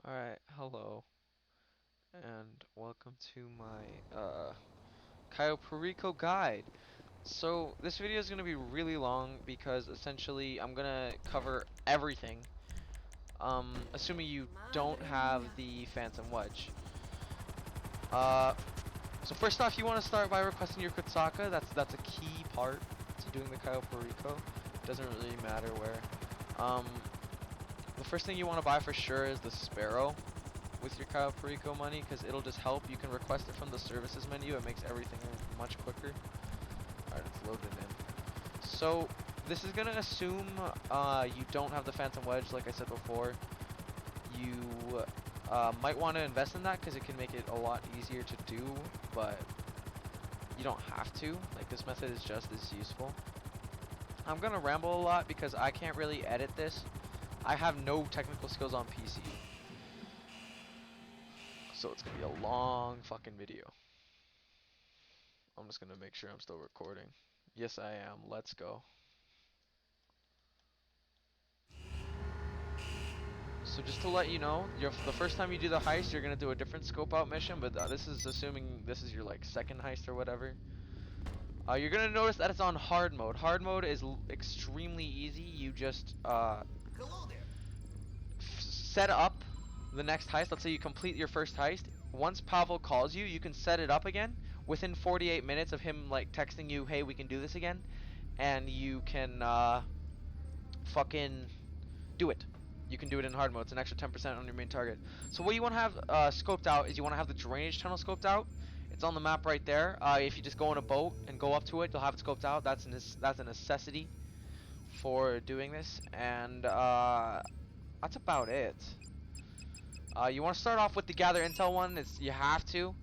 Alright, hello, and welcome to my Cayo Perico guide. So, this video is going to be really long because essentially I'm going to cover everything, assuming you don't have the Phantom Wedge. Uh, so first off, you want to start by requesting your kutsaka. That's a key part to doing the Cayo Perico. It doesn't really matter where. Um, the first thing you want to buy for sure is the Sparrow with your Cayo Perico money, because it'll just help. You can request it from the services menu. It makes everything much quicker. Alright, it's loaded in. So this is gonna assume you don't have the Phantom Wedge, like I said before. You might want to invest in that because it can make it a lot easier to do, but you don't have to. Like, this method is just as useful. I'm gonna ramble a lot because I can't really edit this. I have no technical skills on PC. So it's gonna be a long fucking video. I'm just gonna make sure I'm still recording. Yes, I am. Let's go. So just to let you know, the first time you do the heist, you're gonna do a different scope out mission, but this is assuming this is your like second heist or whatever. You're gonna notice that it's on hard mode. Hard mode is extremely easy. You just set up the next heist. Let's say you complete your first heist. Once Pavel calls you, you can set it up again within 48 minutes of him like texting you, "Hey, we can do this again," and you can fucking do it. You can do it in hard mode. It's an extra 10% on your main target. So what you want to have scoped out is you want to have the drainage tunnel scoped out. It's on the map right there. If you just go on a boat and go up to it, you'll have it scoped out. That's a necessity for doing this, and that's about it. You want to start off with the gather intel one. You have to.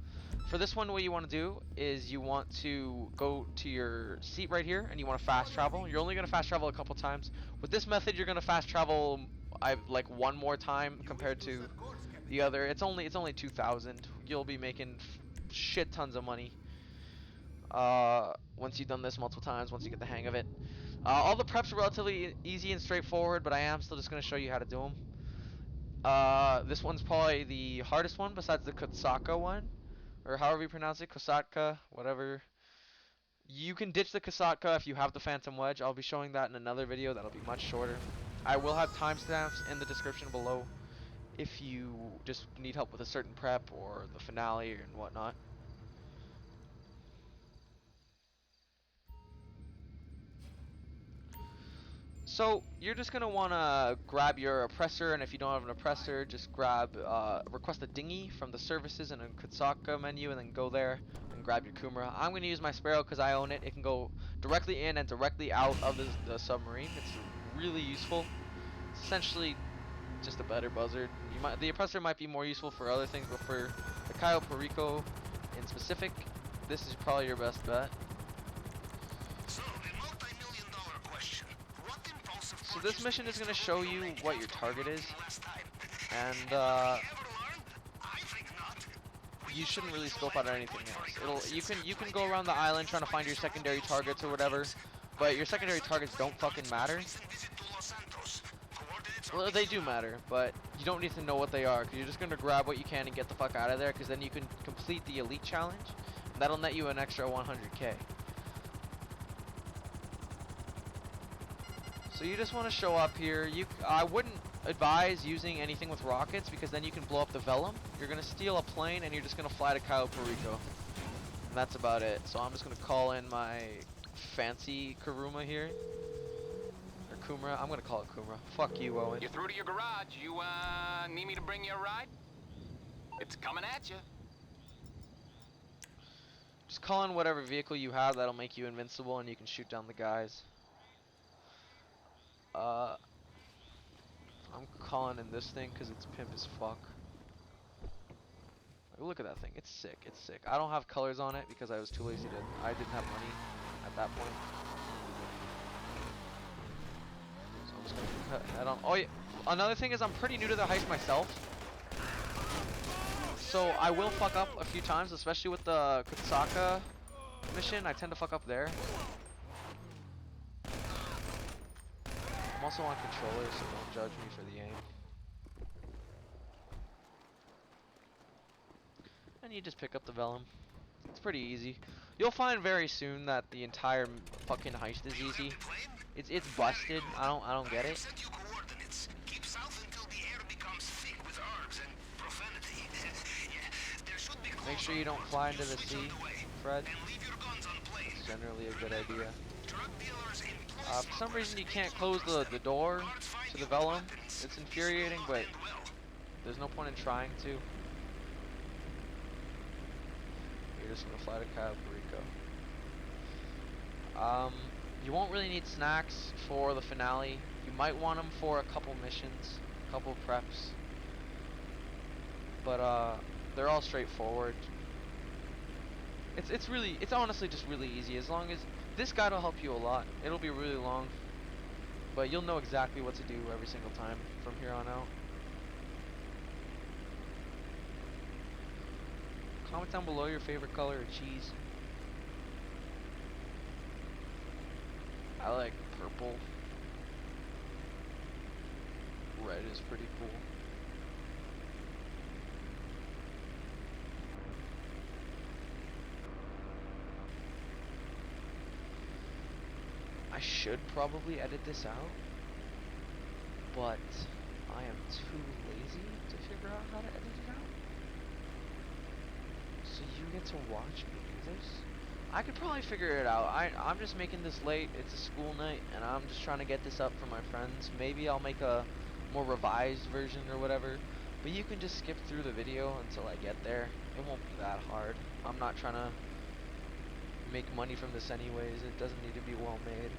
For this one, what you want to do is you want to go to your seat right here, and you want to fast travel. You're only going to fast travel a couple times. With this method, you're going to fast travel like one more time compared to the other. It's only 2,000. You'll be making shit tons of money once you've done this multiple times, once you get the hang of it. All the preps are relatively easy and straightforward, but I am still just going to show you how to do them. This one's probably the hardest one besides the Kosatka one, or however you pronounce it, Kosatka, whatever. You can ditch the Kosatka if you have the Phantom Wedge. I'll be showing that in another video that'll be much shorter. I will have timestamps in the description below if you just need help with a certain prep or the finale and whatnot. So you're just gonna wanna grab your oppressor, and if you don't have an oppressor, just grab request a dinghy from the services and a kutsaka menu, and then go there and grab your Kumara. I'm gonna use my Sparrow because I own it. It can go directly in and directly out of the submarine. It's really useful. It's essentially just a better buzzard. The oppressor might be more useful for other things, but for the Cayo Perico in specific, this is probably your best bet. So this mission is going to show you what your target is, and you shouldn't really scope out anything else. You can go around the island trying to find your secondary targets or whatever, but your secondary targets don't fucking matter. Well, they do matter, but you don't need to know what they are, because you're just going to grab what you can and get the fuck out of there, because then you can complete the elite challenge, and that'll net you an extra 100k. So you just want to show up here. I wouldn't advise using anything with rockets, because then you can blow up the Vellum. You're going to steal a plane and you're just going to fly to Cayo Perico. And that's about it. So I'm just going to call in my fancy Kuruma here. Or Kumara. I'm going to call it Kumara. Fuck you, Owen. You're through to your garage. You need me to bring you a ride? It's coming at you. Just call in whatever vehicle you have that'll make you invincible and you can shoot down the guys. I'm calling in this thing because it's pimp as fuck. Like, look at that thing. It's sick. It's sick. I don't have colors on it because I was too lazy to. I didn't have money at that point. So I'm just gonna head on. Oh yeah. Another thing is I'm pretty new to the heist myself. So I will fuck up a few times, especially with the Kosatka mission. I tend to fuck up there. I'm also on controller, so don't judge me for the aim. and you just pick up the vellum. It's pretty easy. You'll find very soon that the entire fucking heist is easy. It's busted. I don't get it. Send you coordinates. Keep south until the air becomes thick with herbs and profanity. Yeah, there should be Make clues sure on you the don't board. fly You into the switch sea, on the way. Fred. And leave your guns unplayed. That's generally a good Remember, idea. drug dealers employ For some smugglers. reason you They can't do not close trust the them. door Guards find to you the with vellum. weapons. It's This will infuriating, not but end well. there's no point in trying to. You're just gonna fly to Cayo Perico. You won't really need snacks for the finale. You might want them for a couple missions, a couple preps. But they're all straightforward. It's honestly just really easy. As long as this guide will help you a lot. It'll be really long, but you'll know exactly what to do every single time from here on out. Comment down below your favorite color of cheese. I like purple. Red is pretty cool. I should probably edit this out, but I am too lazy to figure out how to edit it out. So you get to watch me do this. I could probably figure it out. I'm just making this late. It's a school night, and I'm just trying to get this up for my friends. Maybe I'll make a more revised version or whatever. But you can just skip through the video until I get there. It won't be that hard. I'm not trying to make money from this anyways. It doesn't need to be well made.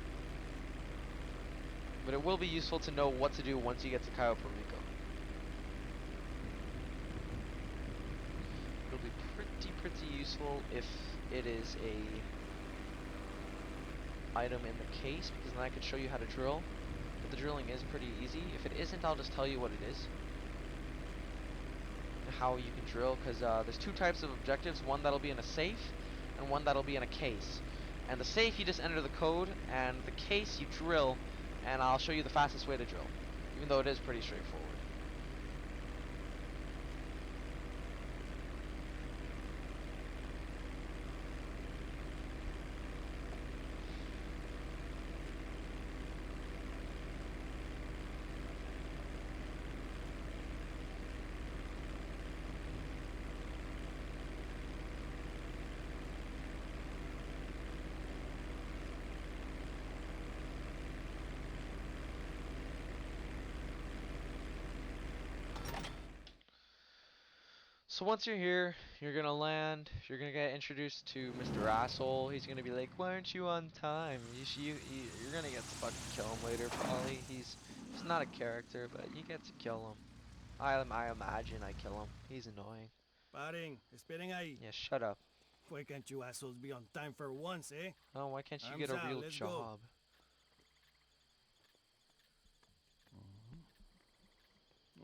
But it will be useful to know what to do once you get to Cayo Perico. It'll be pretty useful if it is a item in the case, because then I could show you how to drill. But the drilling is pretty easy. If it isn't, I'll just tell you what it is. And how you can drill, because there's two types of objectives. One that'll be in a safe, and one that'll be in a case. And the safe, you just enter the code, and the case, you drill, and I'll show you the fastest way to drill. Even though it is pretty straightforward. So once you're here, you're gonna land. You're gonna get introduced to Mr. Asshole. He's gonna be like, "Why aren't you on time?" You're gonna get to fucking kill him later, probably. He's not a character, but you get to kill him. I imagine I kill him. He's annoying. Paren, esperen ahí. Yeah, shut up. Why can't you assholes be on time for once, eh? Oh, why can't you Arms get a out, real let's go. job?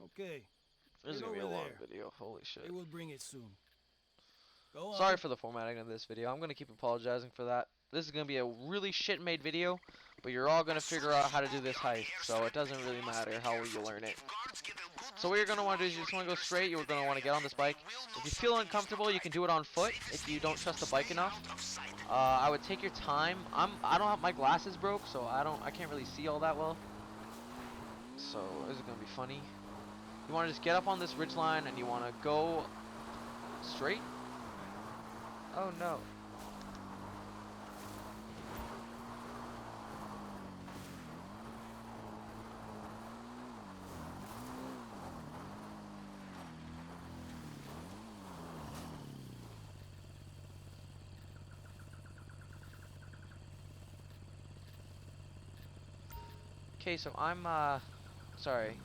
Okay, This is Get gonna be a over long there. video. Holy shit. they will bring it soon. Go on. Sorry for the formatting of this video. I'm gonna keep apologizing for that. This is gonna be a really shit made video, but you're all gonna figure out how to do this heist, so it doesn't really matter how you learn it. So what you're gonna want to do is you just want to go straight. You're gonna want to get on this bike. If you feel uncomfortable, you can do it on foot. If you don't trust the bike enough, I would take your time. I don't have my glasses broke, so I can't really see all that well. So this is gonna be funny. You want to just get up on this ridgeline and you want to go straight. Oh no. Okay, so I'm sorry.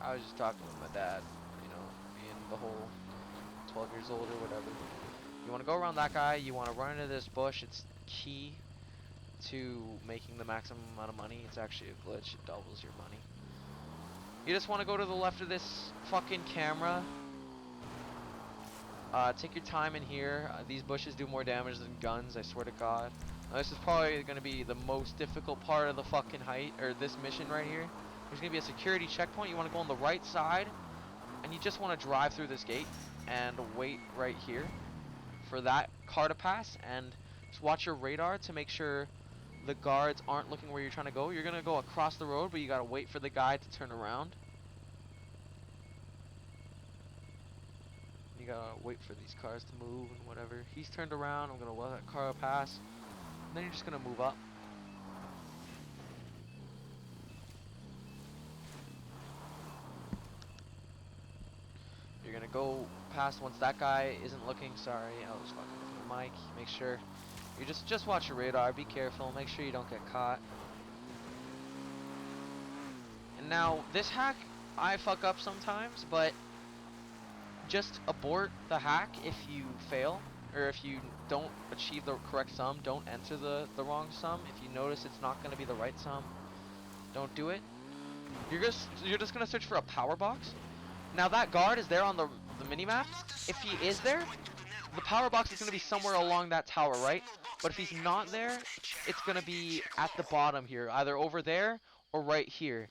I was just talking with my dad, you know, being the whole 12 years old or whatever. You want to go around that guy, you want to run into this bush. It's key to making the maximum amount of money. It's actually a glitch. It doubles your money. You just want to go to the left of this fucking camera. Take your time in here. These bushes do more damage than guns, I swear to God. This is probably going to be the most difficult part of the fucking height, or this mission right here. There's going to be a security checkpoint. You want to go on the right side, and you just want to drive through this gate and wait right here. for that car to pass, and just watch your radar to make sure the guards aren't looking where you're trying to go. You're gonna go across the road, but you gotta wait for the guy to turn around. You gotta wait for these cars to move and whatever. He's turned around, I'm gonna let that car pass. And then you're just gonna move up. You're gonna go past once that guy isn't looking. Sorry, I was fucking with the mic. Make sure you just watch your radar. Be careful. Make sure you don't get caught. And now this hack, I fuck up sometimes, but just abort the hack if you fail, or if you don't achieve the correct sum. Don't enter the wrong sum. If you notice it's not gonna be the right sum, don't do it. You're just gonna search for a power box. Now that guard is there on the minimap. If he is there, the power box is going to be somewhere along that tower, right? But if he's not there, it's going to be at the bottom here, either over there or right here.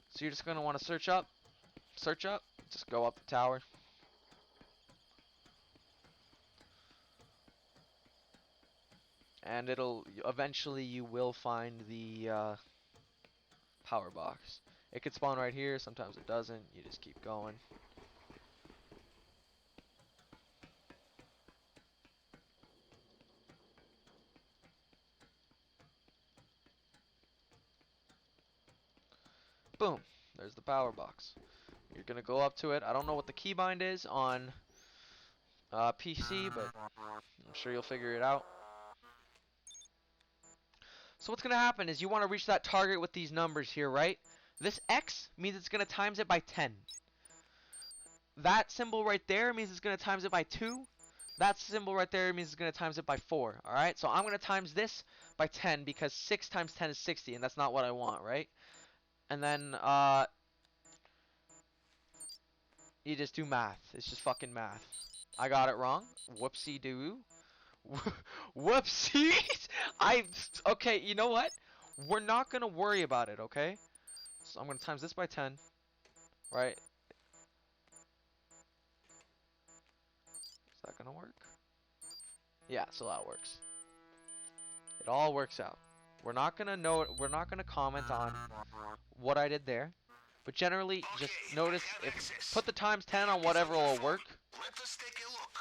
So you're just going to want to search up, just go up the tower. And eventually you will find the power box. It could spawn right here, sometimes it doesn't. You just keep going. Boom, there's the power box. You're gonna go up to it. I don't know what the keybind is on PC, but I'm sure you'll figure it out. So what's gonna happen is you want to reach that target with these numbers here, right? This X means it's gonna times it by 10. That symbol right there means it's gonna times it by 2. That symbol right there means it's gonna times it by 4. Alright, so I'm gonna times this by 10 because 6 times 10 is 60, and that's not what I want, right? And then you just do math. It's just fucking math. I got it wrong. Whoopsie doo. Whoopsies! Okay, you know what? We're not gonna worry about it, okay? So I'm gonna times this by 10, right? Is that gonna work? Yeah, so that works. It all works out. We're not gonna comment on what I did there, but generally just notice put the times 10 on whatever will work,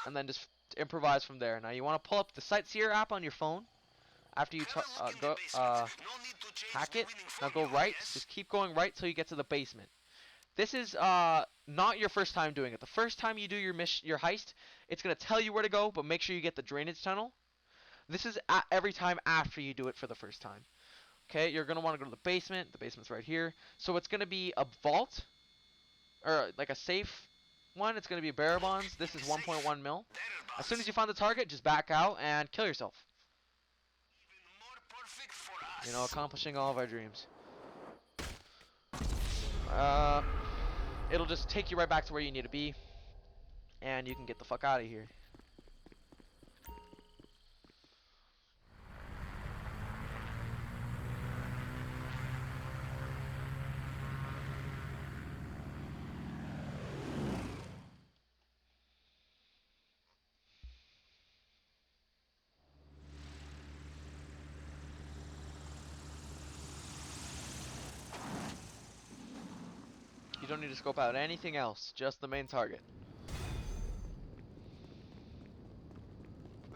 and then just improvise from there. Now you want to pull up the sightseer app on your phone after you hack it. Now go right. Just keep going right till you get to the basement. This is not your first time doing it. The first time you do your heist, it's gonna tell you where to go, but make sure you get the drainage tunnel. This is every time after you do it for the first time. Okay, you're gonna want to go to the basement. The basement's right here. So it's gonna be a vault, or like a safe one. It's gonna be bearer bonds. This is 1.1 mil. As soon as you find the target, just back out and kill yourself. You know, accomplishing all of our dreams. It'll just take you right back to where you need to be, and you can get the fuck out of here. You don't need to scope out anything else, just the main target.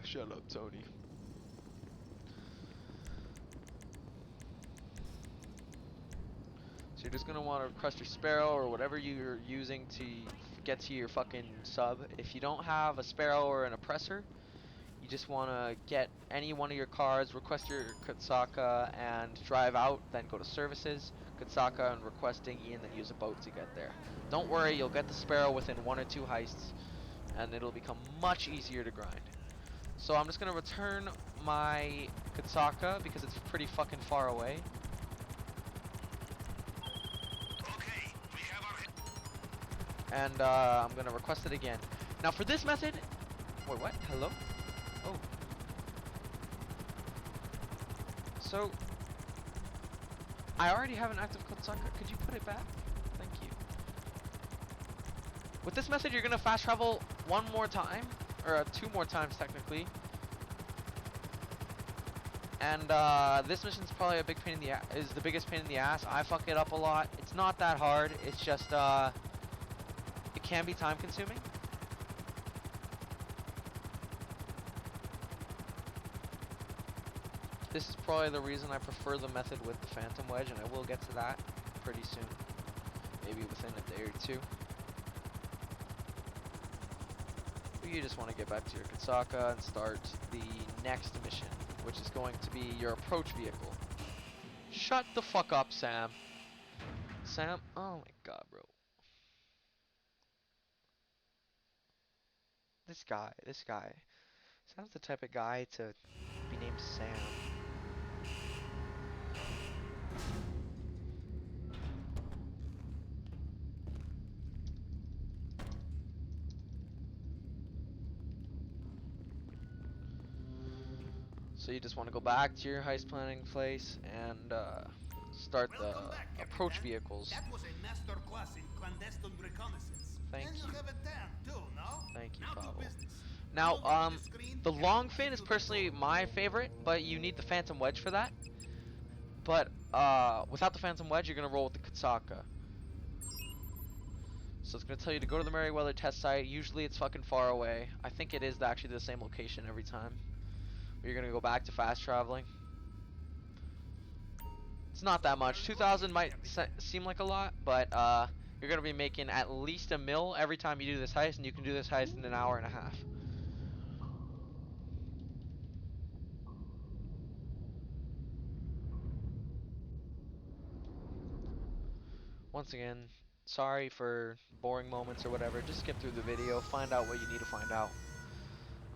Shut up, Tony. So you're just gonna want to request your Sparrow or whatever you're using to get to your fucking sub. If you don't have a Sparrow or an oppressor, you just want to get any one of your cars, request your kutsaka, and drive out, then go to services, kutsaka, and request dinghy, and then use a boat to get there. Don't worry, you'll get the Sparrow within 1 or 2 heists, and it'll become much easier to grind. So I'm just going to return my kutsaka because it's pretty fucking far away. Okay, we have our... And I'm going to request it again. Now for this method... Wait, what? Hello? Oh. So... I already have an active kutsaka. Could you put it back? Thank you. With this method, you're going to fast travel one more time. or 2 more times technically. And this mission's probably a big pain in the is the biggest pain in the ass. I fuck it up a lot. It's not that hard. It's just it can be time consuming. This is probably the reason I prefer the method with the Phantom Wedge, and I will get to that pretty soon. Maybe within a day or two. But you just want to get back to your Kosatka and start the next mission, which is going to be your approach vehicle. Shut the fuck up, Sam. Sam? Oh my god, bro. This guy. Sounds the type of guy to be named Sam. So you just want to go back to your heist planning place and start the approach vehicles. That was a master class in clandestine reconnaissance. Thank and you. You have a tan too, no? Thank you, Now to Pablo. business. Now, the long fin is personally my favorite, but you need the Phantom Wedge for that. But without the Phantom Wedge, you're gonna roll with the Kosatka. So it's gonna tell you to go to the Merryweather test site. Usually it's fucking far away. I think it is actually the same location every time. You're gonna go back to fast traveling. It's not that much. 2,000 might seem like a lot, but you're gonna be making at least $1 mil every time you do this heist, and you can do this heist in an hour and a half. Once again, sorry for boring moments or whatever. Just skip through the video, find out what you need to find out.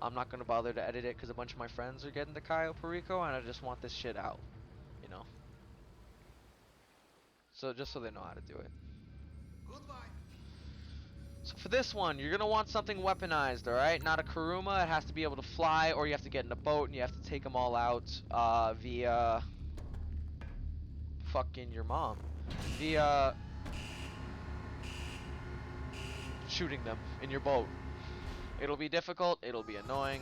I'm not gonna bother to edit it because a bunch of my friends are getting the Cayo Perico, and I just want this shit out, you know. So just so they know how to do it. Goodbye. So for this one, you're gonna want something weaponized, all right? Not a Kuruma. It has to be able to fly, or you have to get in a boat and you have to take them all out via fucking your mom, via shooting them in your boat. It'll be difficult, it'll be annoying,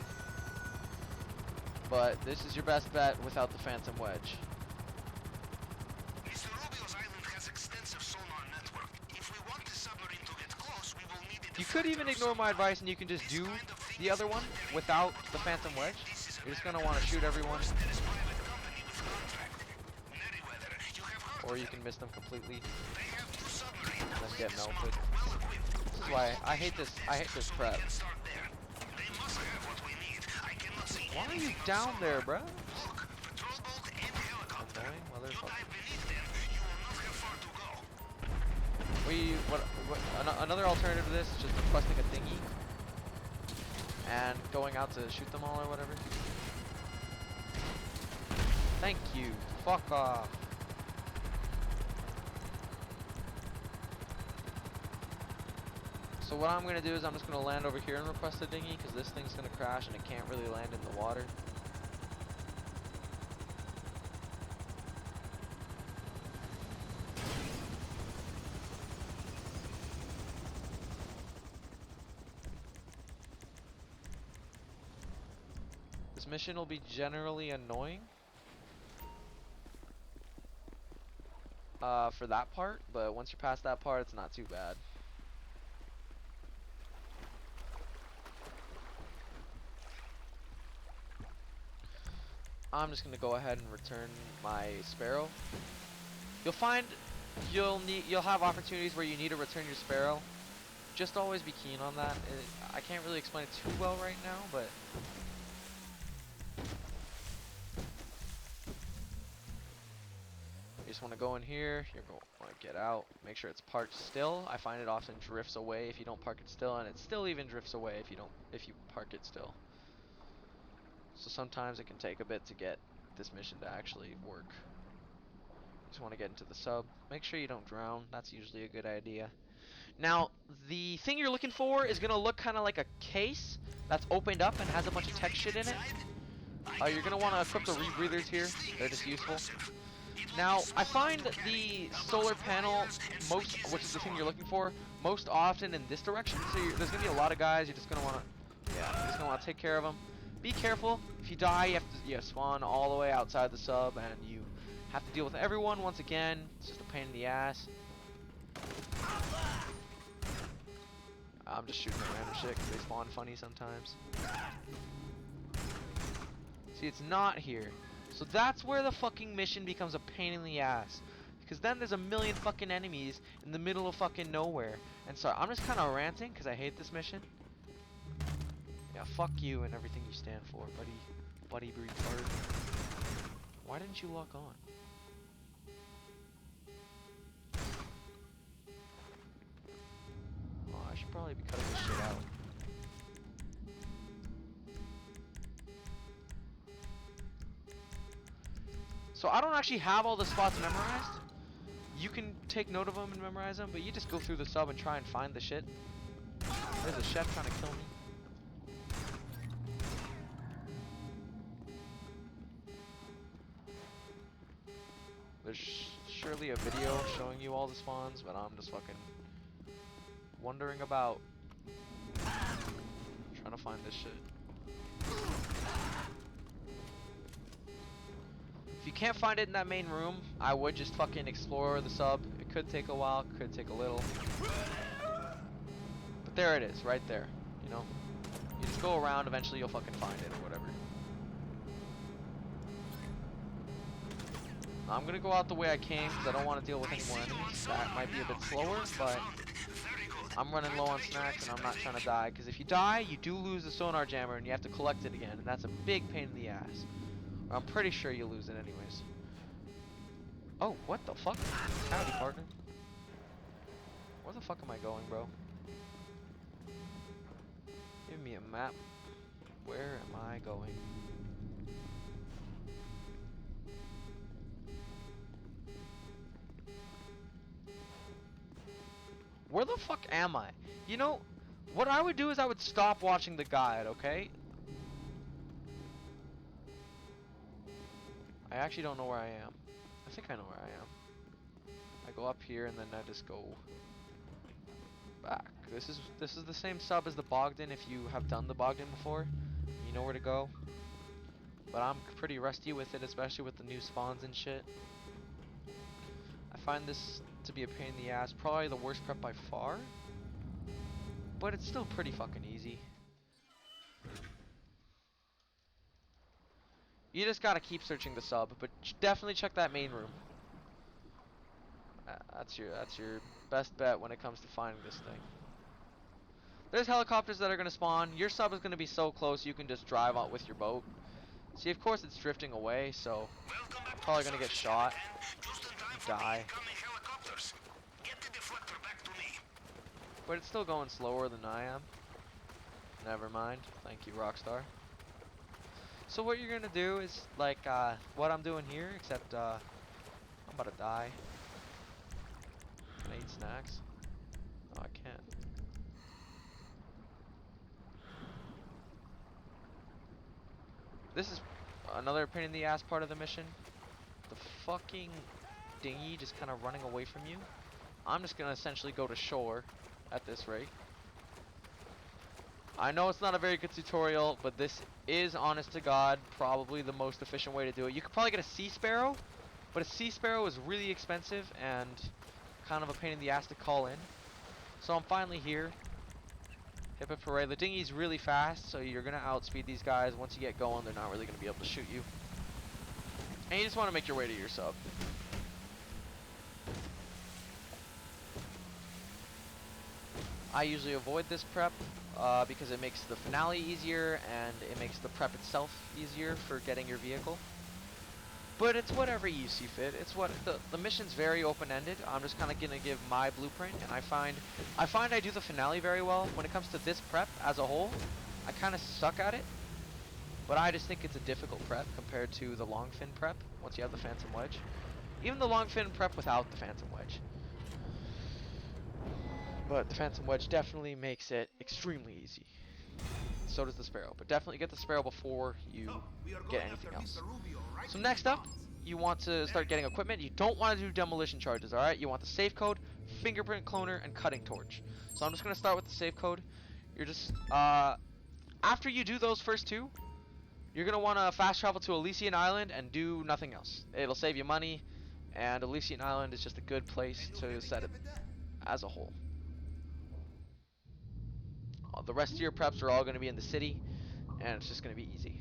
but this is your best bet without the Phantom Wedge. Mr. Rubio's island has extensive sonar network. If we want the submarine to get close, we will need it. You could even ignore my advice and you can just do the other one without the Phantom Wedge. You're just gonna want to shoot everyone, or you can miss them completely and then get melted. This is why I hate this prep. Why are you down there, bruh? Annoying motherfucker. Another alternative to this is just requesting a dinghy and going out to shoot them all or whatever. Thank you. Fuck off. So what I'm going to do is I'm just going to land over here and request a dinghy because this thing's going to crash and it can't really land in the water. This mission will be generally annoying for that part, but once you're past that part, it's not too bad. I'm just gonna go ahead and return my Sparrow. You'll find you'll have opportunities where you need to return your Sparrow. Just always be keen on that. I can't really explain it too well right now, but you just want to go in here. You're going to want to get out. Make sure it's parked still. I find it often drifts away if you don't park it still, and it still even drifts away if you park it still. So sometimes it can take a bit to get this mission to actually work. Just want to get into the sub. Make sure you don't drown. That's usually a good idea. Now, the thing you're looking for is going to look kind of like a case that's opened up and has a bunch of tech shit in it. You're going to want to equip the rebreathers here. They're just useful. Now, I find the solar panel, which is the thing you're looking for, most often in this direction. So there's going to be a lot of guys. You're just going to want to Yeah, you're just gonna want to take care of them. Be careful. If you die, you have to spawn all the way outside the sub, and you have to deal with everyone once again. It's just a pain in the ass. I'm just shooting at random shit because they spawn funny sometimes. See, it's not here. So that's where the fucking mission becomes a pain in the ass. Because then there's a million fucking enemies in the middle of fucking nowhere. And so I'm just kind of ranting because I hate this mission. Yeah, fuck you and everything you stand for, buddy. Buddy retard. Why didn't you lock on? Oh, I should probably be cutting this shit out. So I don't actually have all the spots memorized. You can take note of them and memorize them, but you just go through the sub and try and find the shit. There's a chef trying to kill me. There's surely a video showing you all the spawns, but I'm just fucking wandering about trying to find this shit. If you can't find it in that main room, I would just fucking explore the sub. It could take a while, could take a little. But there it is, right there, you know? You just go around, eventually you'll fucking find it or whatever. I'm gonna go out the way I came because I don't want to deal with any more enemies. That might be a bit slower, but I'm running low on snacks and I'm not trying to die. Because if you die, you do lose the sonar jammer and you have to collect it again, and that's a big pain in the ass. Or I'm pretty sure you lose it anyways. Oh, what the fuck? Howdy, partner. Where the fuck am I going, bro? Give me a map. Where am I going? Where the fuck am I? You know, what I would do is I would stop watching the guide, okay? I actually don't know where I am. I think I know where I am. I go up here and then I just go back. This is the same sub as the Bogdan if you have done the Bogdan before. You know where to go. But I'm pretty rusty with it, especially with the new spawns and shit. I find this to be a pain in the ass. Probably the worst prep by far. But it's still pretty fucking easy. You just gotta keep searching the sub, but definitely check that main room. That's your best bet when it comes to finding this thing. There's helicopters that are gonna spawn. Your sub is gonna be so close you can just drive out with your boat. See, of course it's drifting away, so I'm probably gonna get shot, die. But it's still going slower than I am. Never mind. Thank you, Rockstar. So what you're gonna do is like what I'm doing here, except I'm about to die. Can I eat snacks? Oh, I can't. This is another pain in the ass part of the mission. The fucking dinghy just kind of running away from you. I'm just gonna essentially go to shore at this rate. I know it's not a very good tutorial, but this is, honest to God, probably the most efficient way to do it. You could probably get a sea sparrow, but a sea sparrow is really expensive and kind of a pain in the ass to call in. So I'm finally here. Hip hip hooray. The dinghy's really fast, so you're gonna outspeed these guys. Once you get going, they're not really gonna be able to shoot you. And you just want to make your way to your sub. I usually avoid this prep because it makes the finale easier and it makes the prep itself easier for getting your vehicle. But it's whatever you see fit. It's what the mission's very open-ended. I'm just kind of gonna give my blueprint, and I find I do the finale very well. When it comes to this prep as a whole, I kind of suck at it. But I just think it's a difficult prep compared to the long fin prep once you have the Phantom Wedge. Even the long fin prep without the Phantom Wedge. But the Phantom Wedge definitely makes it extremely easy. So does the Sparrow. But definitely get the Sparrow before you get anything else. So next up, you want to start getting equipment. You don't want to do demolition charges, alright? You want the safe code, fingerprint cloner, and cutting torch. So I'm just going to start with the safe code. You're just, after you do those first two, you're gonna want to fast travel to Elysian Island and do nothing else. It'll save you money, and Elysian Island is just a good place to set it as a whole. The rest of your preps are all gonna be in the city, and it's just gonna be easy.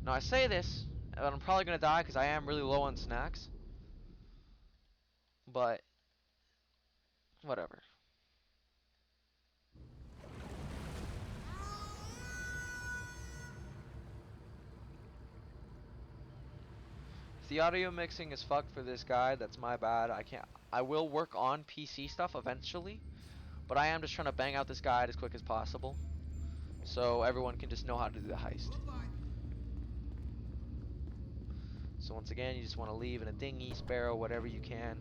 Now I say this, and I'm probably gonna die because I am really low on snacks. But whatever. If the audio mixing is fucked for this guide, that's my bad. I will work on PC stuff eventually, but I am just trying to bang out this guide as quick as possible, so everyone can just know how to do the heist. So once again, you just want to leave in a dinghy, sparrow, whatever you can.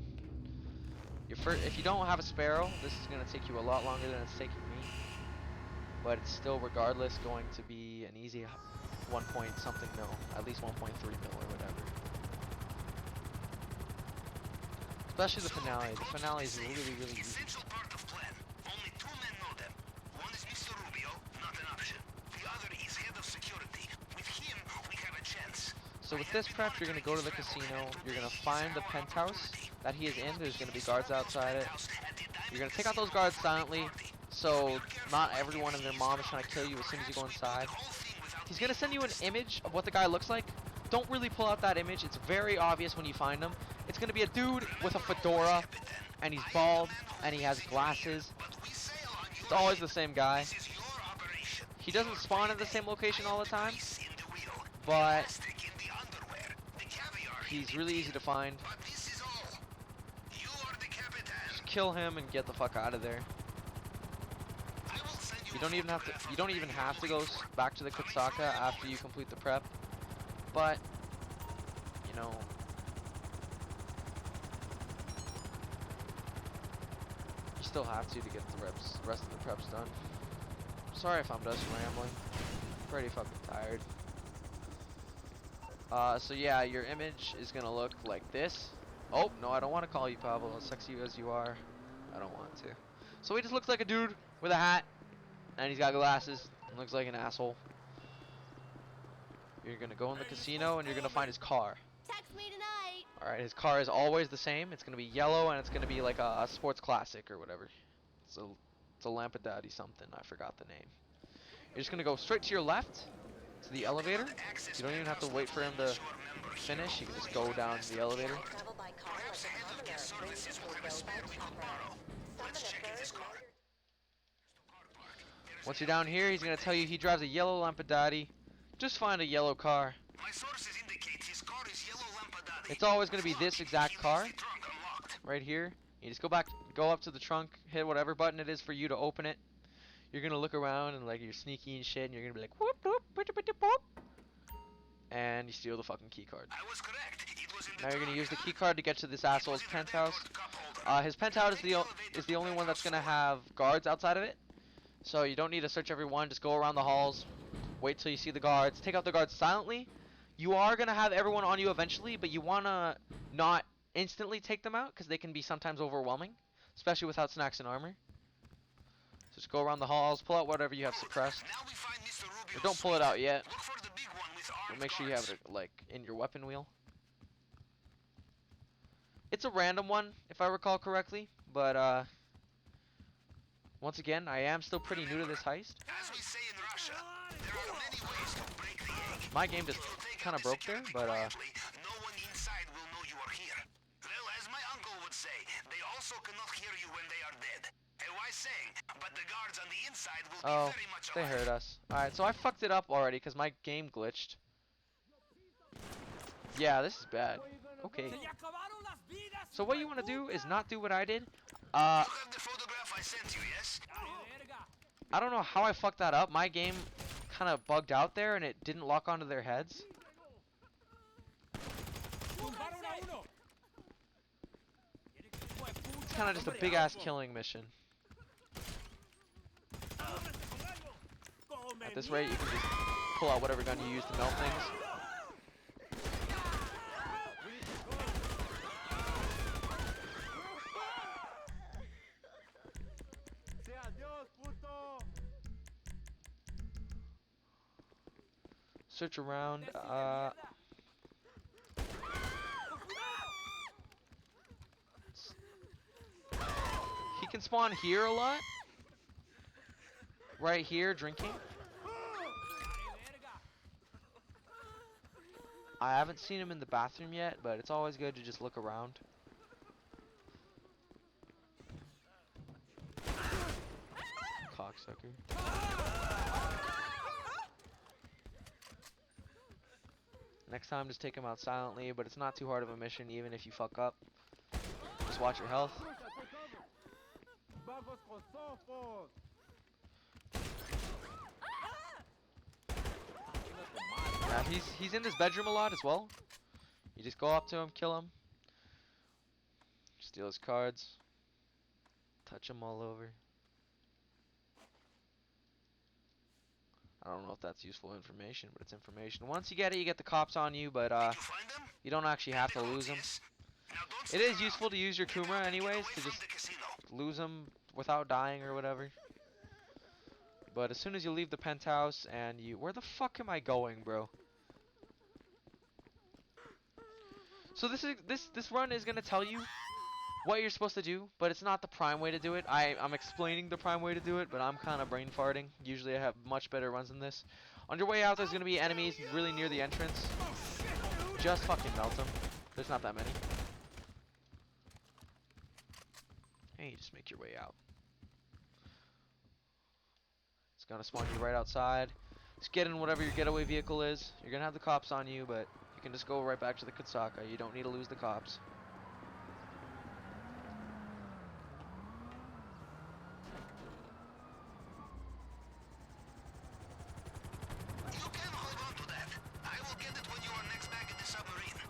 If you don't have a sparrow, this is going to take you a lot longer than it's taking me, but it's still regardless going to be an easy 1 point something mil, at least 1.3 mil or whatever. Especially the finale. The finale is really, really easy. Essential part of plan. Only two men know them. One is Mr. Rubio, not an option. The other is head of security. With him, we have a chance. So with this prep, you're going to go to the casino. You're going to find the penthouse that he is in. There's going to be guards outside it. You're going to take out those guards silently, so not everyone and their mom is trying to kill you as soon as you go inside. He's going to send you an image of what the guy looks like. Don't really pull out that image. It's very obvious when you find him. It's going to be a dude with a fedora, and he's bald, and he has glasses. It's always the same guy. He doesn't spawn in the same location all the time, but he's really easy to find. Just kill him and get the fuck out of there. You don't even have to go back to the kutsaka after you complete the prep, but you know, you still have to get the rest of the preps done. Sorry if I'm just rambling. I'm pretty fucking tired. So yeah, your image is gonna look like this. Oh, no, I don't want to call you Pablo, as sexy as you are. I don't want to. So he just looks like a dude with a hat, and he's got glasses, and looks like an asshole. You're gonna go in the casino, and you're gonna find his car. Text me tonight. Alright, his car is always the same. It's gonna be yellow, and it's gonna be like a sports classic or whatever. It's a Lampadati something, I forgot the name. You're just gonna go straight to your left, to the elevator. You don't even have to wait for him to finish. You can just go down the elevator. Travel by car like a commoner. Races will go by opera. Once you're down here, he's gonna tell you he drives a yellow Lampadati. Just find a yellow car. My sources indicate his car is yellow Lampadati. It's always gonna be this exact car, right here. You just go up to the trunk, hit whatever button it is for you to open it. You're gonna look around and like you're sneaky and shit, and you're gonna be like whoop whoop whoop whoop whoop, and you steal the fucking key card. I was correct. It was in the Now you're gonna use the key card to get to this asshole's penthouse. His penthouse is the only one that's gonna have guards outside of it, so you don't need to search every one. Just go around the halls, wait till you see the guards, take out the guards silently. You are gonna have everyone on you eventually, but you wanna not instantly take them out because they can be sometimes overwhelming, especially without snacks and armor. So just go around the halls, pull out whatever you have suppressed. Or don't pull it out yet. But make sure you have it like in your weapon wheel. It's a random one, if I recall correctly, but once again, I am still pretty new to this heist. As we say in Russia, there are many ways to break the egg. My game just kind of broke there, but No one inside will know you are here. Well, as my uncle would say, they also cannot hear you when they are dead. A wise saying, but the guards on the inside will oh, be very much they alive. heard us. Alright, so I fucked it up already because my game glitched. Yeah, this is bad. Okay. So what you want to do is not do what I did. You have the photograph I sent you, yes? I don't know how I fucked that up. My game kind of bugged out there and it didn't lock onto their heads. It's kind of just a big ass killing mission. At this rate, you can just pull out whatever gun you use to melt things. Search around. He can spawn here a lot. Right here, drinking. I haven't seen him in the bathroom yet, but it's always good to just look around. Cocksucker. Next time, just take him out silently, but it's not too hard of a mission, even if you fuck up. Just watch your health. Yeah, he's in his bedroom a lot as well. You just go up to him, kill him, steal his cards, touch him all over. I don't know if that's useful information, but it's information. Once you get it, you get the cops on you, but Did you find them? you don't actually have to lose them. Yes. Now don't It stay is useful to use your around. Kuma Get anyways, away to from just the casino. lose them without dying or whatever. But as soon as you leave the penthouse and you... Where the fuck am I going, bro? So this run is gonna tell you what you're supposed to do, but it's not the prime way to do it. I'm explaining the prime way to do it, but I'm kind of brain farting. Usually I have much better runs than this. On your way out, there's gonna be enemies really near the entrance. Just fucking melt them. There's not that many. Hey, you just make your way out. It's gonna spawn you right outside. Just get in whatever your getaway vehicle is. You're gonna have the cops on you, but you can just go right back to the Kosatka. You don't need to lose the cops. You can hold on to that. I will get it when you are next back at the submarine.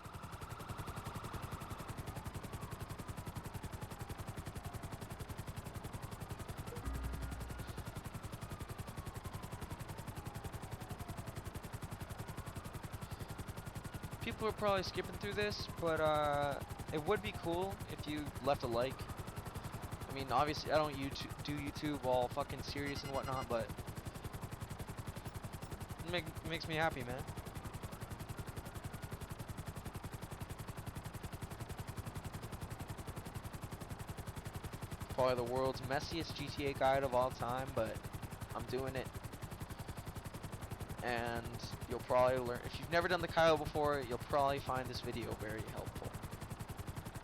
People are probably skipping through this, but it would be cool if you left a like. I mean, obviously, I don't do YouTube all fucking serious and whatnot, but it makes me happy, man. Probably the world's messiest GTA guide of all time, but I'm doing it. And you'll probably learn, if you've never done the Cayo before, you'll probably find this video very helpful.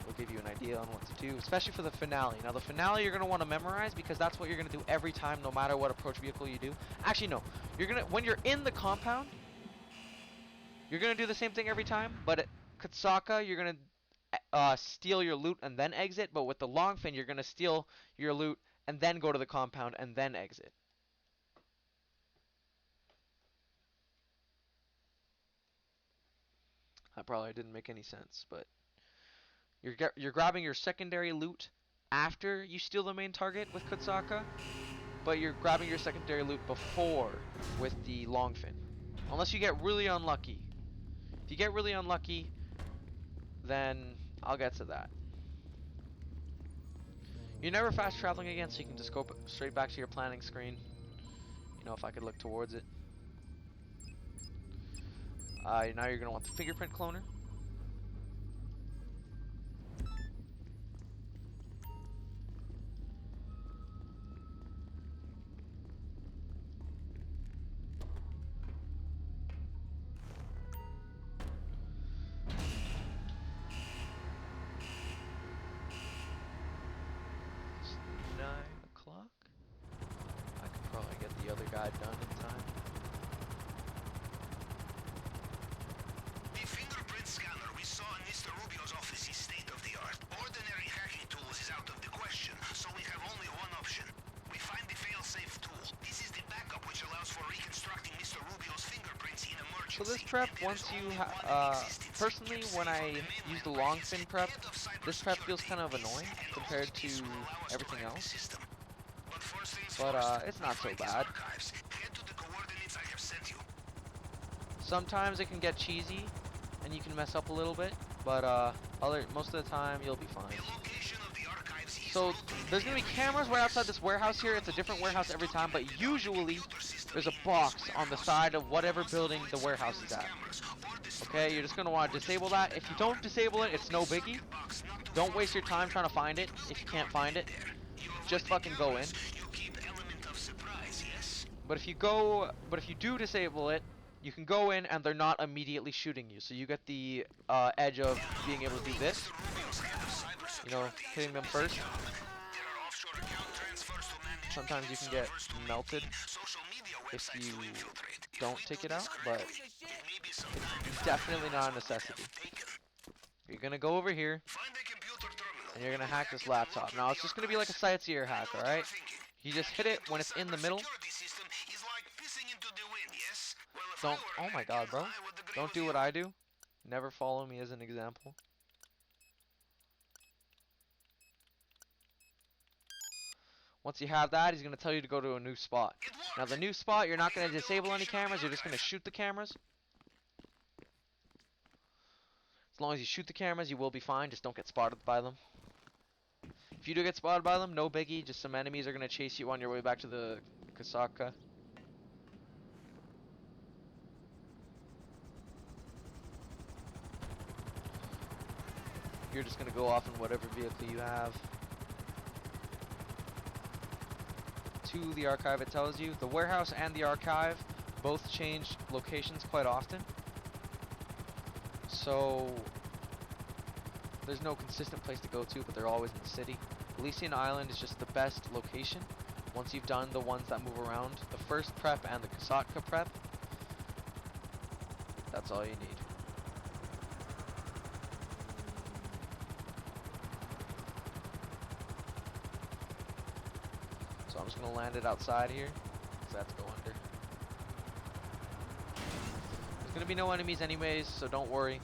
It'll give you an idea on what to do, especially for the finale. Now the finale you're going to want to memorize because that's what you're going to do every time, no matter what approach vehicle you do. Actually no, when you're in the compound, you're going to do the same thing every time, but at Kosatka you're going to steal your loot and then exit, but with the long fin you're going to steal your loot and then go to the compound and then exit. That probably didn't make any sense, but you're grabbing your secondary loot after you steal the main target with Kosatka, but you're grabbing your secondary loot before with the long fin. Unless you get really unlucky. If you get really unlucky, then I'll get to that. You're never fast traveling again, so you can just go straight back to your planning screen. You know, if I could look towards it. Now you're going to want the fingerprint cloner. It's 9 o'clock. I could probably get the other guy done in time. The fingerprint scanner we saw in Mr. Rubio's office is state-of-the-art. Ordinary hacking tools is out of the question, so we have only one option. We find the fail-safe tool. This is the backup which allows for reconstructing Mr. Rubio's fingerprints in emergency. So this prep, once you personally, when I use the long fin prep, this prep feels kind of annoying compared to everything else. But it's not so bad. Sometimes it can get cheesy, and you can mess up a little bit, but most of the time you'll be fine. The location of the archives So there's gonna be cameras right outside this warehouse here. It's a different warehouse every time, but usually there's a box on the side of whatever building the warehouse is at. Okay, you're just gonna want to disable that. If you don't disable it, it's no biggie. Don't waste your time trying to find it if you can't find it. Just fucking go in. But if you do disable it, you can go in and they're not immediately shooting you. So you get the edge of being able to do this. You know, hitting them first. Sometimes you can get melted if you don't take it out, but it's definitely not a necessity. You're gonna go over here and you're gonna hack this laptop. Now it's just gonna be like a sightseer hack, alright? You just hit it when it's in the middle. Don't, oh my god, bro. Don't do what I do. Never follow me as an example. Once you have that, he's going to tell you to go to a new spot. Now the new spot, you're not going to disable any cameras, you're just going to shoot the cameras. As long as you shoot the cameras, you will be fine, just don't get spotted by them. If you do get spotted by them, no biggie, just some enemies are going to chase you on your way back to the Kosatka. You're just going to go off in whatever vehicle you have. To the archive, it tells you. The warehouse and the archive both change locations quite often. So there's no consistent place to go to, but they're always in the city. Elysian Island is just the best location. Once you've done the ones that move around, the first prep and the Kosatka prep, that's all you need. So I'm just going to land it outside here, because that's go under. There's going to be no enemies anyways, so don't worry.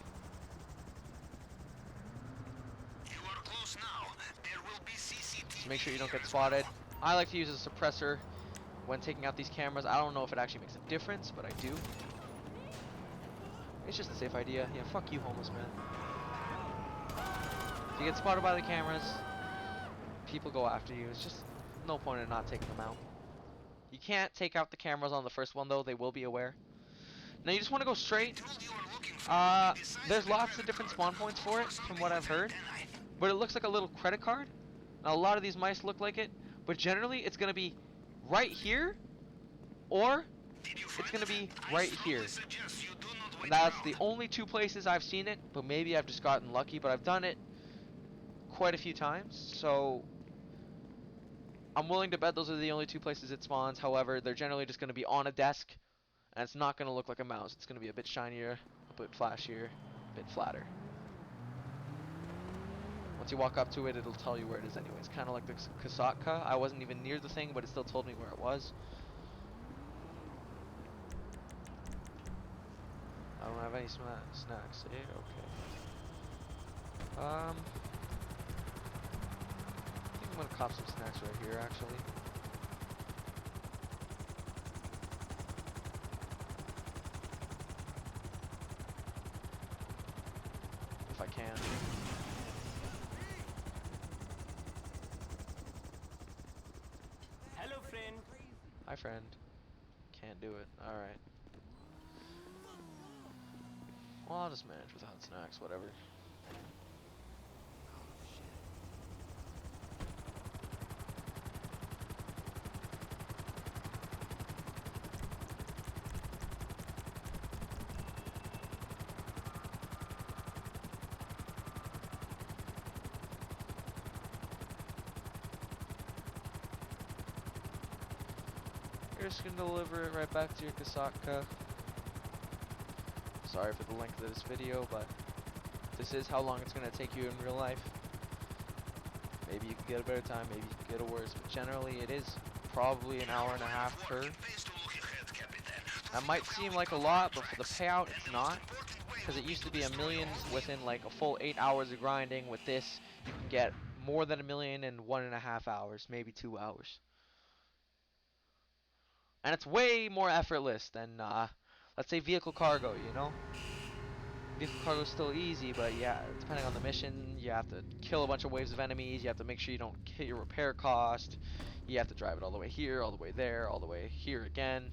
You are close now. There will be CCTV. Just make sure you don't get spotted. I like to use a suppressor when taking out these cameras. I don't know if it actually makes a difference, but I do. It's just a safe idea. Yeah, fuck you, homeless man. If you get spotted by the cameras, people go after you. It's just no point in not taking them out. You can't take out the cameras on the first one though, they will be aware. Now you just want to go straight. There's lots of different spawn points for it from what I've heard, but it looks like a little credit card. Now a lot of these mice look like it, but generally it's going to be right here or it's going to be right here. And that's the only two places I've seen it, but maybe I've just gotten lucky, but I've done it quite a few times, so I'm willing to bet those are the only two places it spawns. However, they're generally just going to be on a desk, and it's not going to look like a mouse. It's going to be a bit shinier, a bit flashier, a bit flatter. Once you walk up to it, it'll tell you where it is anyways. Kind of like the Kosatka. I wasn't even near the thing, but it still told me where it was. I don't have any snacks. Eh? Okay. I think I'm gonna cop some snacks right here, actually. If I can. Hello, friend. Hi, friend. Can't do it. Alright. Well, I'll just manage without snacks, whatever. You're just gonna deliver it right back to your Kosatka. Sorry for the length of this video, but this is how long it's gonna take you in real life. Maybe you can get a better time, maybe you can get a worse, but generally it is probably an hour and a half per. That might seem like a lot, but for the payout it's not. Because it used to be a million within like a full 8 hours of grinding. With this, you can get more than a million in 1.5 hours, maybe 2 hours. And it's way more effortless than, let's say, vehicle cargo, you know? vehicle cargo is still easy, but yeah, depending on the mission, you have to kill a bunch of waves of enemies. You have to make sure you don't hit your repair cost. You have to drive it all the way here, all the way there, all the way here again.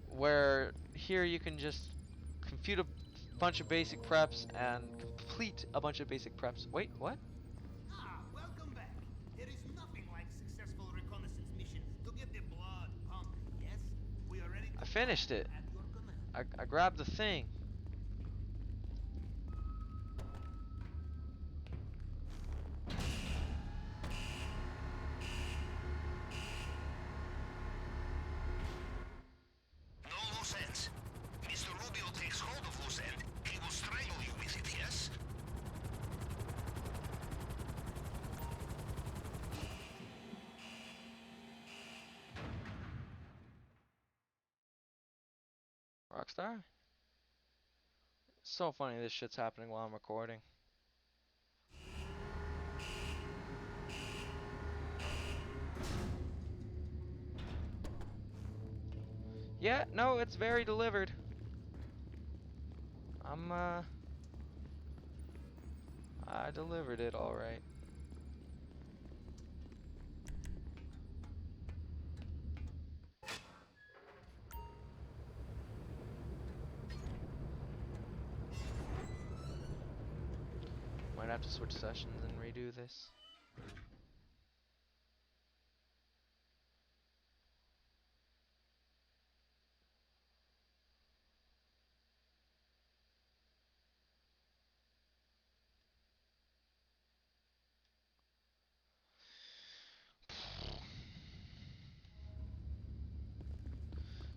Where here you can just compute a bunch of basic preps and complete a bunch of basic preps. Wait, what? Ah, welcome back. There is nothing like successful reconnaissance mission to get the blood pumping, yes? We are ready I to finished fire it. at your command. I grabbed the thing. No loose ends. Mr. Rubio takes hold of loose end, he will strangle you with it, yes? Rockstar? So funny this shit's happening while I'm recording. Yeah, no, it's very delivered. I delivered it alright. Might have to switch sessions and redo this.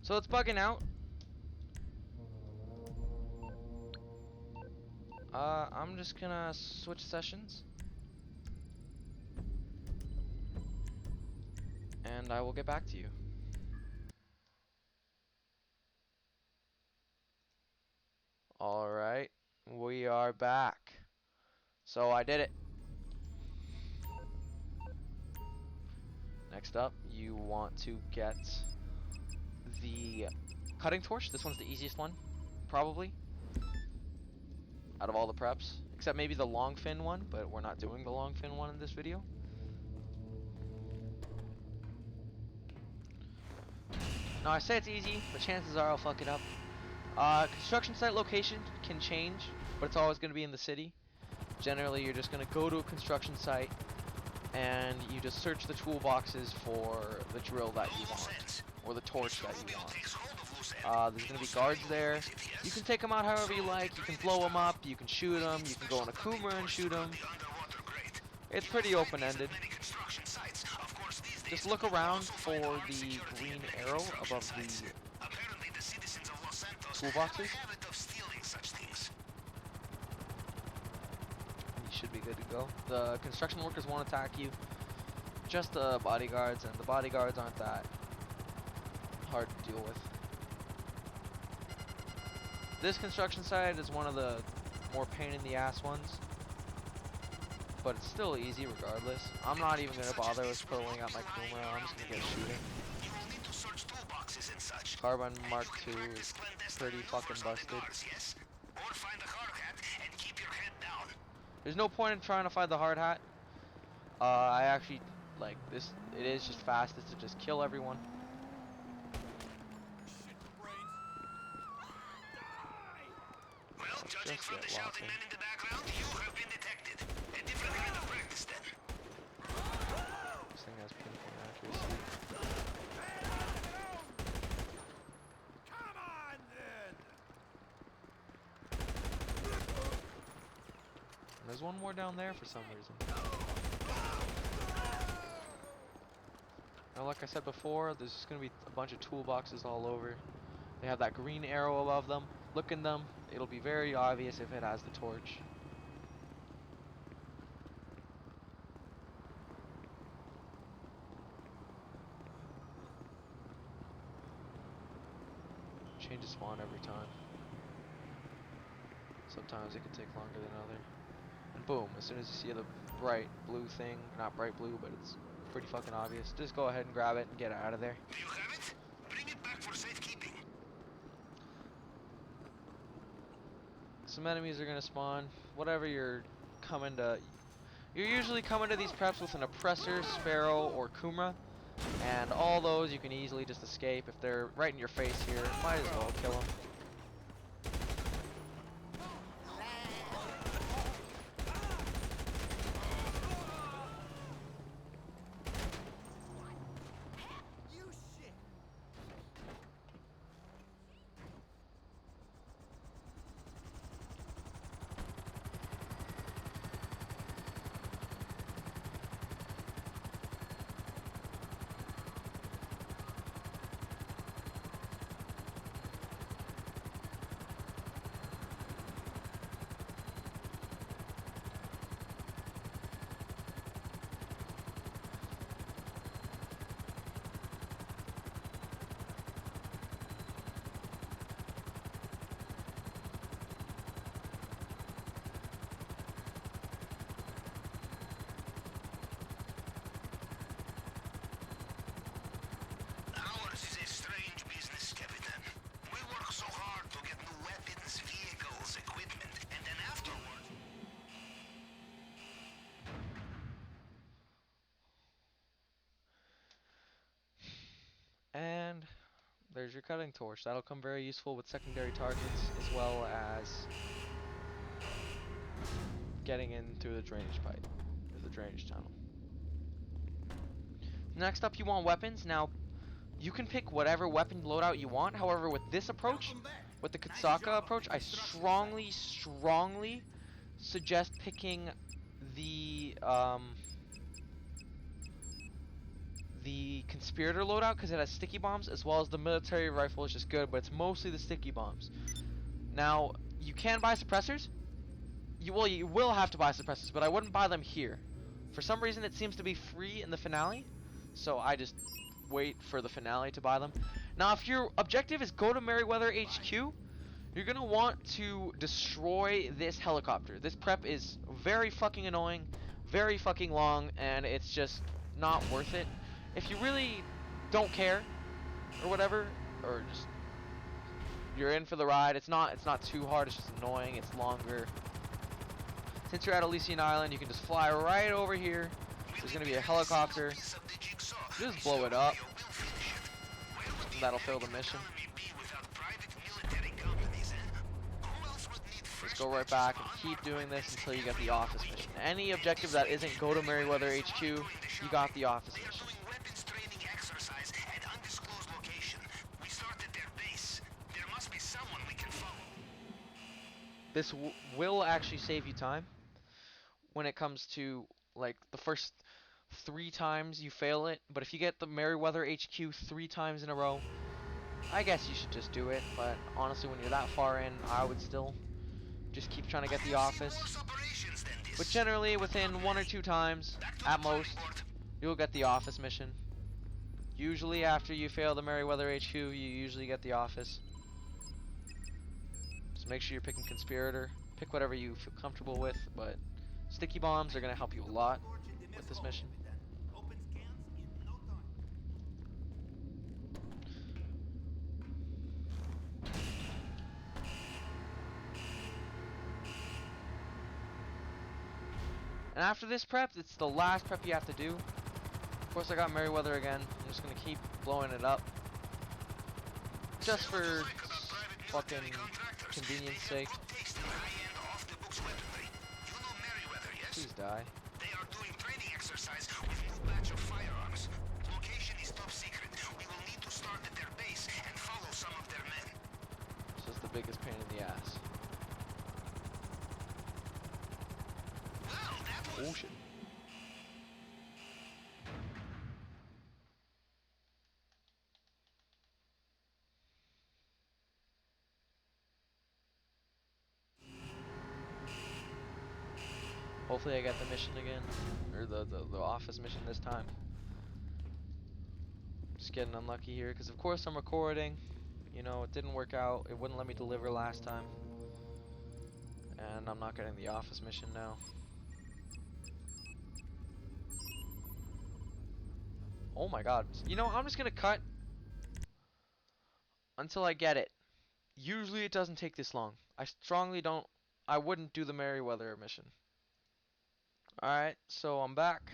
So it's bugging out. I'm just gonna switch sessions. And I will get back to you. Alright, we are back. So I did it. Next up, you want to get the cutting torch. This one's the easiest one, probably, out of all the preps. Except maybe the long fin one, but we're not doing the long fin one in this video. Now I say it's easy, but chances are I'll fuck it up. Construction site location can change, but it's always going to be in the city. Generally, you're just going to go to a construction site, and you just search the toolboxes for the drill that you want, or the torch that you want. There's going to be guards there. You can take them out however you like. You can blow them up, you can shoot them, you can go on a Kuma and shoot them. It's pretty open-ended. Just look around for the green arrow above the toolboxes. You should be good to go. The construction workers won't attack you. Just the bodyguards, and the bodyguards aren't that hard to deal with. This construction site is one of the more pain in the ass ones, but it's still easy regardless. I'm not even gonna bother with pulling out my Kuma. I'm just gonna get shooting. Carbine Mark II is pretty fucking busted. There's no point in trying to find the hard hat. I actually like this. It is just fastest to just kill everyone. Well, judging from the shouting men in the background, you have been detected. A different kind of practice then. This thing has pinpoint accuracy. Come on, then! And there's one more down there for some reason. Now, like I said before, there's just gonna be a bunch of toolboxes all over. They have that green arrow above them. Look in them. It'll be very obvious if it has the torch. Changes spawn every time. Sometimes it can take longer than other. And boom, as soon as you see the bright blue thing, not bright blue, but it's pretty fucking obvious, just go ahead and grab it and get out of there. Do you have it? Bring it back for safekeeping. some enemies are gonna spawn. Whatever you're coming to, you're usually coming to these preps with an oppressor, sparrow, or kumra, and all those you can easily just escape if they're right in your face here. Might as well kill them. You shit! Ours is a strange business, Captain. We work so hard to get new weapons, vehicles, equipment, and then afterwards... And there's your cutting torch. That'll come very useful with secondary targets as well as getting in through the drainage pipe, or the drainage tunnel. Next up, you want weapons. Now, you can pick whatever weapon loadout you want. However, with this approach, with the kutsaka approach, I strongly suggest picking the conspirator loadout because it has sticky bombs, as well as the military rifle is just good, but it's mostly the sticky bombs. Now, you can buy suppressors. You will have to buy suppressors, but I wouldn't buy them here. For some reason, it seems to be free in the finale, so I just wait for the finale to buy them. Now, if your objective is go to Merryweather HQ, you're gonna want to destroy this helicopter. This prep is very fucking annoying, very fucking long, and it's just not worth it. If you really don't care, or whatever, or just you're in for the ride, it's not too hard. It's just annoying. It's longer. Since you're at Elysian Island, you can just fly right over here. There's gonna be a helicopter. Just blow it up. That'll fill the mission. Just go right back and keep doing this until you get the office mission. Any objective that isn't go to Merryweather HQ, you got the office mission. This will actually save you time when it comes to like the first 3 times you fail it, but if you get the Merryweather HQ 3 times in a row, I guess you should just do it. But honestly, when you're that far in, I would still just keep trying to get the office. But generally, within 1 or 2 times, at most, you'll get the office mission. Usually after you fail the Merryweather HQ, you usually get the office. Just make sure you're picking conspirator. Pick whatever you feel comfortable with, but sticky bombs are going to help you a lot with this mission. And after this prep, it's the last prep you have to do. Of course, I got Merryweather again. I'm just going to keep blowing it up. Just for fucking convenience sake. Please die. They are doing training exercise with new batch of firearms. Location is top secret. We will need to start at their base and follow some of their men. This is the biggest pain in the ass. Well, that was... Oh shit. Hopefully I get the mission again, or the office mission this time. Just getting unlucky here, because of course I'm recording. You know, it didn't work out. It wouldn't let me deliver last time. And I'm not getting the office mission now. Oh my god. You know, I'm just gonna cut until I get it. Usually it doesn't take this long. I strongly don't I wouldn't do the Merryweather mission. Alright, so I'm back.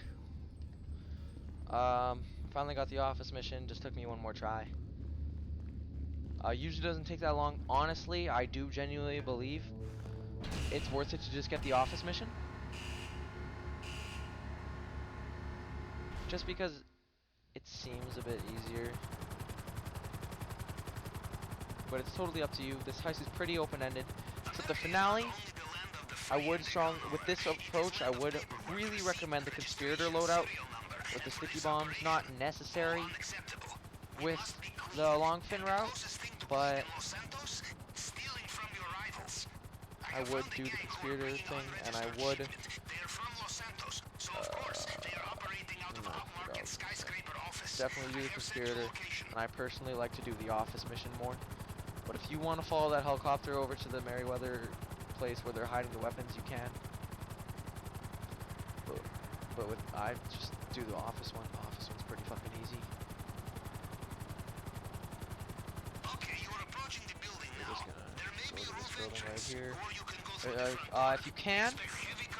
Finally got the office mission. Just took me one more try. Usually doesn't take that long. Honestly, I do genuinely believe it's worth it to just get the office mission. Just because it seems a bit easier. But it's totally up to you. This heist is pretty open-ended. So the finale, I would with this approach, I would really recommend the conspirator loadout with the sticky bombs. Not necessary with the long fin route, but I would do the conspirator thing, and I would definitely do the conspirator, and I personally like to do the office mission more. But if you want to follow that helicopter over to the Merryweather place where they're hiding the weapons, you can. But I just do the office one. The office one's pretty fucking easy. Okay, you are approaching the building We're now. just gonna There may go be to a this roof building right entrance, here. or you can go through the front. If you can,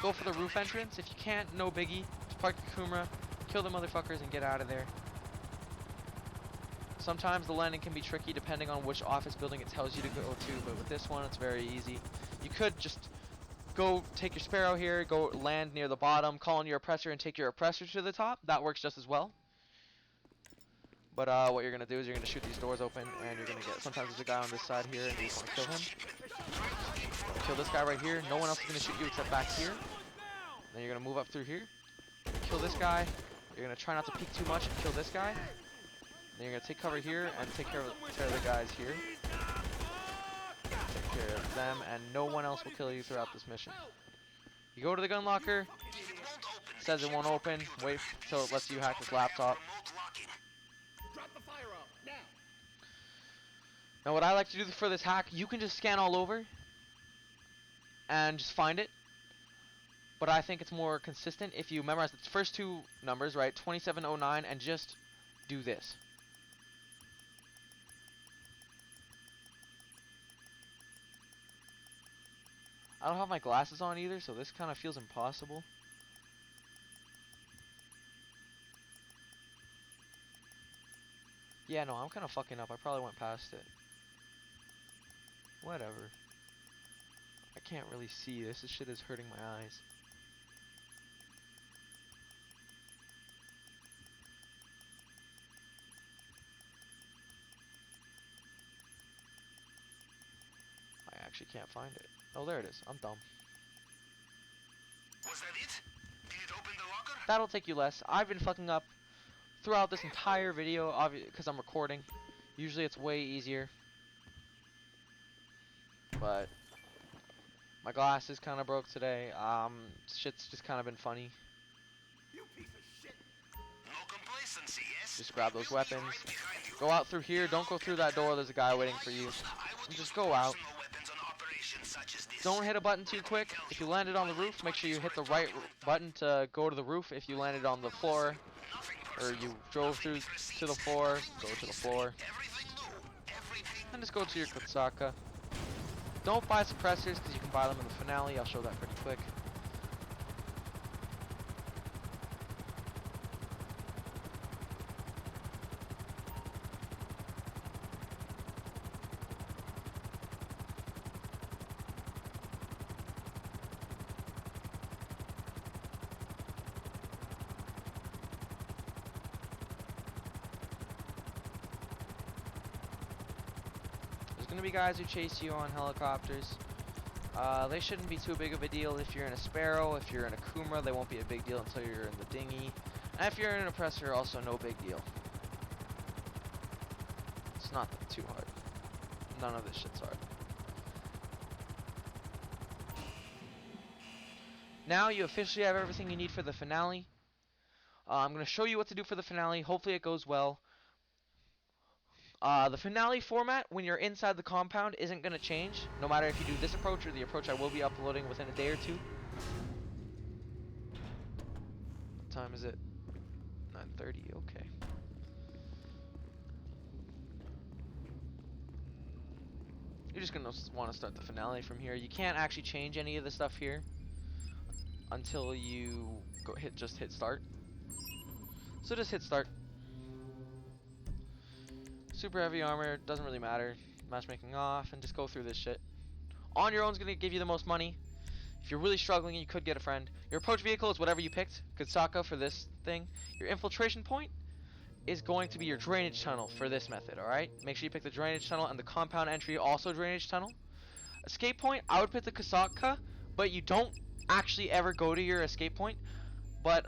go for the roof entrance. If you can't, no biggie. Just park the Kumra, kill the motherfuckers, and get out of there. Sometimes the landing can be tricky depending on which office building it tells you to go to, but with this one, it's very easy. You could just go take your Sparrow here, go land near the bottom, call in your oppressor, and take your oppressor to the top. That works just as well. But what you're gonna do is you're gonna shoot these doors open, and you're gonna get. Sometimes there's a guy on this side here, and you just wanna kill him. Kill this guy right here. No one else is gonna shoot you except back here. Then you're gonna move up through here, kill this guy. You're gonna try not to peek too much and kill this guy. Then you're gonna take cover here and take care of the guys here. Take care of them, and no one else will kill you throughout this mission. You go to the gun locker. It says it won't open. Wait until it lets you hack this laptop. Now what I like to do for this hack, you can just scan all over and just find it. But I think it's more consistent if you memorize the first two numbers, right? 2709, and just do this. I don't have my glasses on either, so this kind of feels impossible. Yeah, no, I'm kind of fucking up. I probably went past it. Whatever. I can't really see. This shit is hurting my eyes. I actually can't find it. Oh, there it is. I'm dumb. Was that it? Did it open the locker? That'll take you less. I've been fucking up throughout this entire video, because I'm recording. Usually it's way easier. But my glasses kind of broke today. Shit's just kind of been funny. You piece of shit. No complacency, yes? Just grab those We'll be weapons. right behind you. Go out through here. Don't go through that door. There's a guy waiting for you. And just go out. Don't hit a button too quick. If you landed on the roof, make sure you hit the right button to go to the roof. If you landed on the floor, or you drove through to the floor, go to the floor. And just go to your kutsaka. Don't buy suppressors, because you can buy them in the finale. I'll show that pretty quick. Gonna be guys who chase you on helicopters. They shouldn't be too big of a deal if you're in a Sparrow. If you're in a Kumra, they won't be a big deal until you're in the dinghy. And if you're in an oppressor, also no big deal. It's not too hard. None of this shit's hard. Now you officially have everything you need for the finale. I'm gonna show you what to do for the finale. Hopefully it goes well. The finale format, when you're inside the compound, isn't going to change, no matter if you do this approach or the approach I will be uploading within a day or two. What time is it? 9:30, okay. you're just gonna want to start the finale from here. You can't actually change any of the stuff here until you just hit start. So just hit start. Super heavy armor, doesn't really matter. Matchmaking off, and just go through this shit. On your own is gonna give you the most money. If you're really struggling, you could get a friend. Your approach vehicle is whatever you picked. Kutsaka for this thing. Your infiltration point is going to be your drainage tunnel for this method, alright? Make sure you pick the drainage tunnel and the compound entry, also drainage tunnel. Escape point, I would pick the Kosatka, but you don't actually ever go to your escape point. But,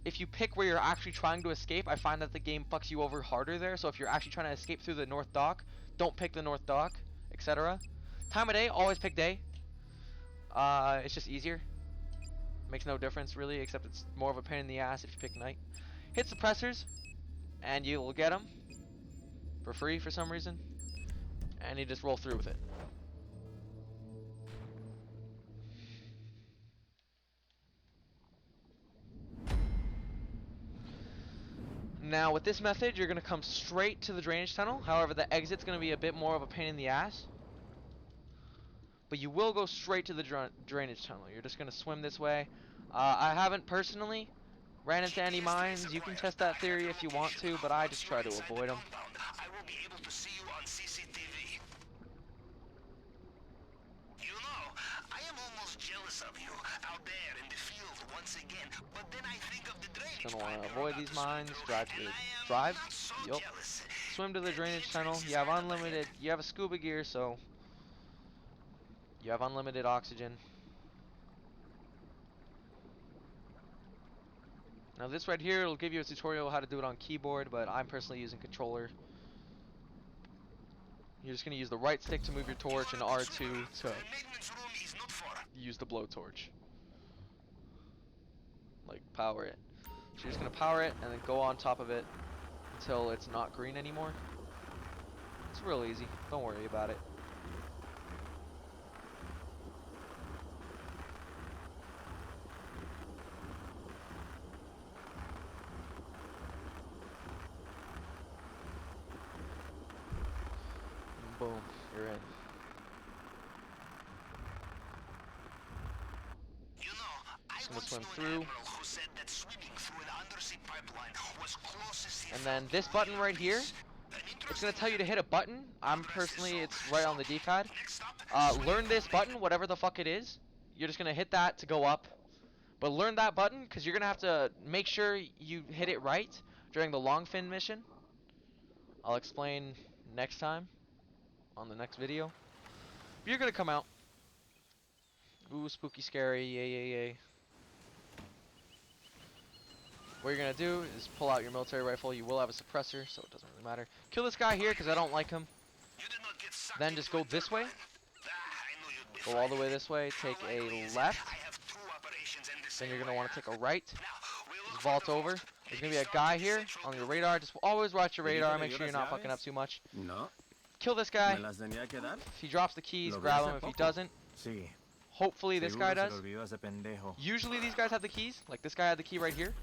if you pick where you're actually trying to escape, I find that the game fucks you over harder there. So if you're actually trying to escape through the north dock, don't pick the north dock, etc. Time of day, always pick day. It's just easier. Makes no difference really, except it's more of a pain in the ass if you pick night. Hit suppressors, and you'll get them for free for some reason, and you just roll through with it. Now with this method, you're going to come straight to the drainage tunnel. However, the exit's going to be a bit more of a pain in the ass. But you will go straight to the drainage tunnel. You're just going to swim this way. I haven't personally ran into any mines. You can test that theory if you want to, but I just try to avoid them. I will be able to see you on CCTV. You know, I am almost jealous of you out there in the field once again. But then I think of the drainage. Just gonna want to avoid these mines. Drive. Yup. Swim to the drainage tunnel. You have unlimited. You have a scuba gear, so you have unlimited oxygen. Now this right here, it'll give you a tutorial how to do it on keyboard, but I'm personally using controller. You're just going to use the right stick to move your torch and R2 to use the blowtorch. Like power it. So you're just going to power it and then go on top of it until it's not green anymore. It's real easy. Don't worry about it. Boom, you're in. You know, I Just gonna once swim knew an through. admiral who said that swimming through an undersea pipeline was closest he And felt then this to button real right here, peace. An it's interesting going to tell you to hit a button. I'm personally, it's right on the D-pad. Next stop, Learn this button, whatever the fuck it is. You're just going to hit that to go up. But learn that button, because you're going to have to make sure you hit it right during the long fin mission. I'll explain next time on the next video. But you're going to come out. Ooh, spooky, scary, yay, yay, yay. What you're going to do is pull out your military rifle. You will have a suppressor, so it doesn't really matter. Kill this guy here, because I don't like him. you did not get sucked Then just into go a this way. turbine. I knew you'd be Go all fine. the way this way. Take How a likely is it left. I have two operations in the Then same you're going to way, want to huh? take a right. Now, we'll look Just for vault the over. vault. There's Maybe going to be a start guy with the here central on your building. radar. Just always watch your Perico radar. le Make dio sure you're las not fucking up llaves? too much. No, Kill this me guy. las tenía que dar. If he drops the keys, Lo vi grab hace him. If he poco. doesn't, Sí, hopefully this guy seguro se does. le olvidó a ese pendejo. Usually these guys have the keys. Like this guy had the key right here.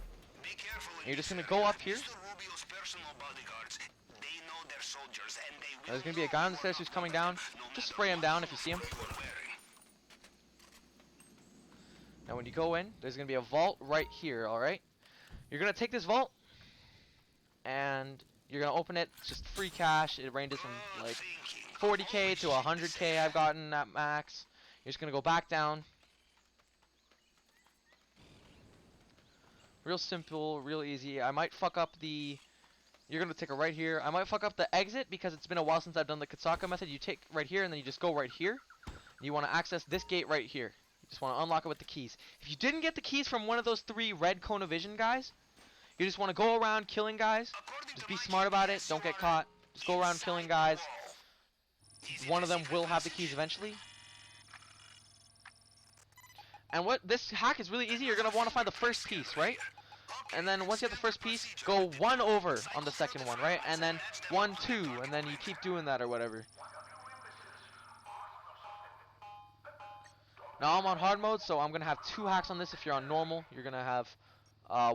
Be careful in You're just this going to go area. up here. Mr. Rubio's personal bodyguards, they know their soldiers, and they will There's going to be a guy on the stairs who's coming down. Just spray him down if you see him. Now when you go in, there's going to be a vault right here, alright? You're going to take this vault, and you're going to open it. It's just free cash. It ranges from like 40k to 100k I've gotten at max. You're just going to go back down. Real simple, real easy. I might fuck up the... You're going to take a right here. I might fuck up the exit because it's been a while since I've done the Kosatka method. You take right here and then you just go right here. You want to access this gate right here. You just want to unlock it with the keys. If you didn't get the keys from one of those 3 red cone of vision guys, you just want to go around killing guys. Just be smart about it. Don't get caught. Just go around killing guys. One of them will have the keys eventually. And what this hack is really easy. You're going to want to find the first piece, right? And then once you have the first piece, go 1 over on the second one, right? And then 1, 2, and then you keep doing that or whatever. Now I'm on hard mode, so I'm going to have 2 hacks on this. If you're on normal, you're going to have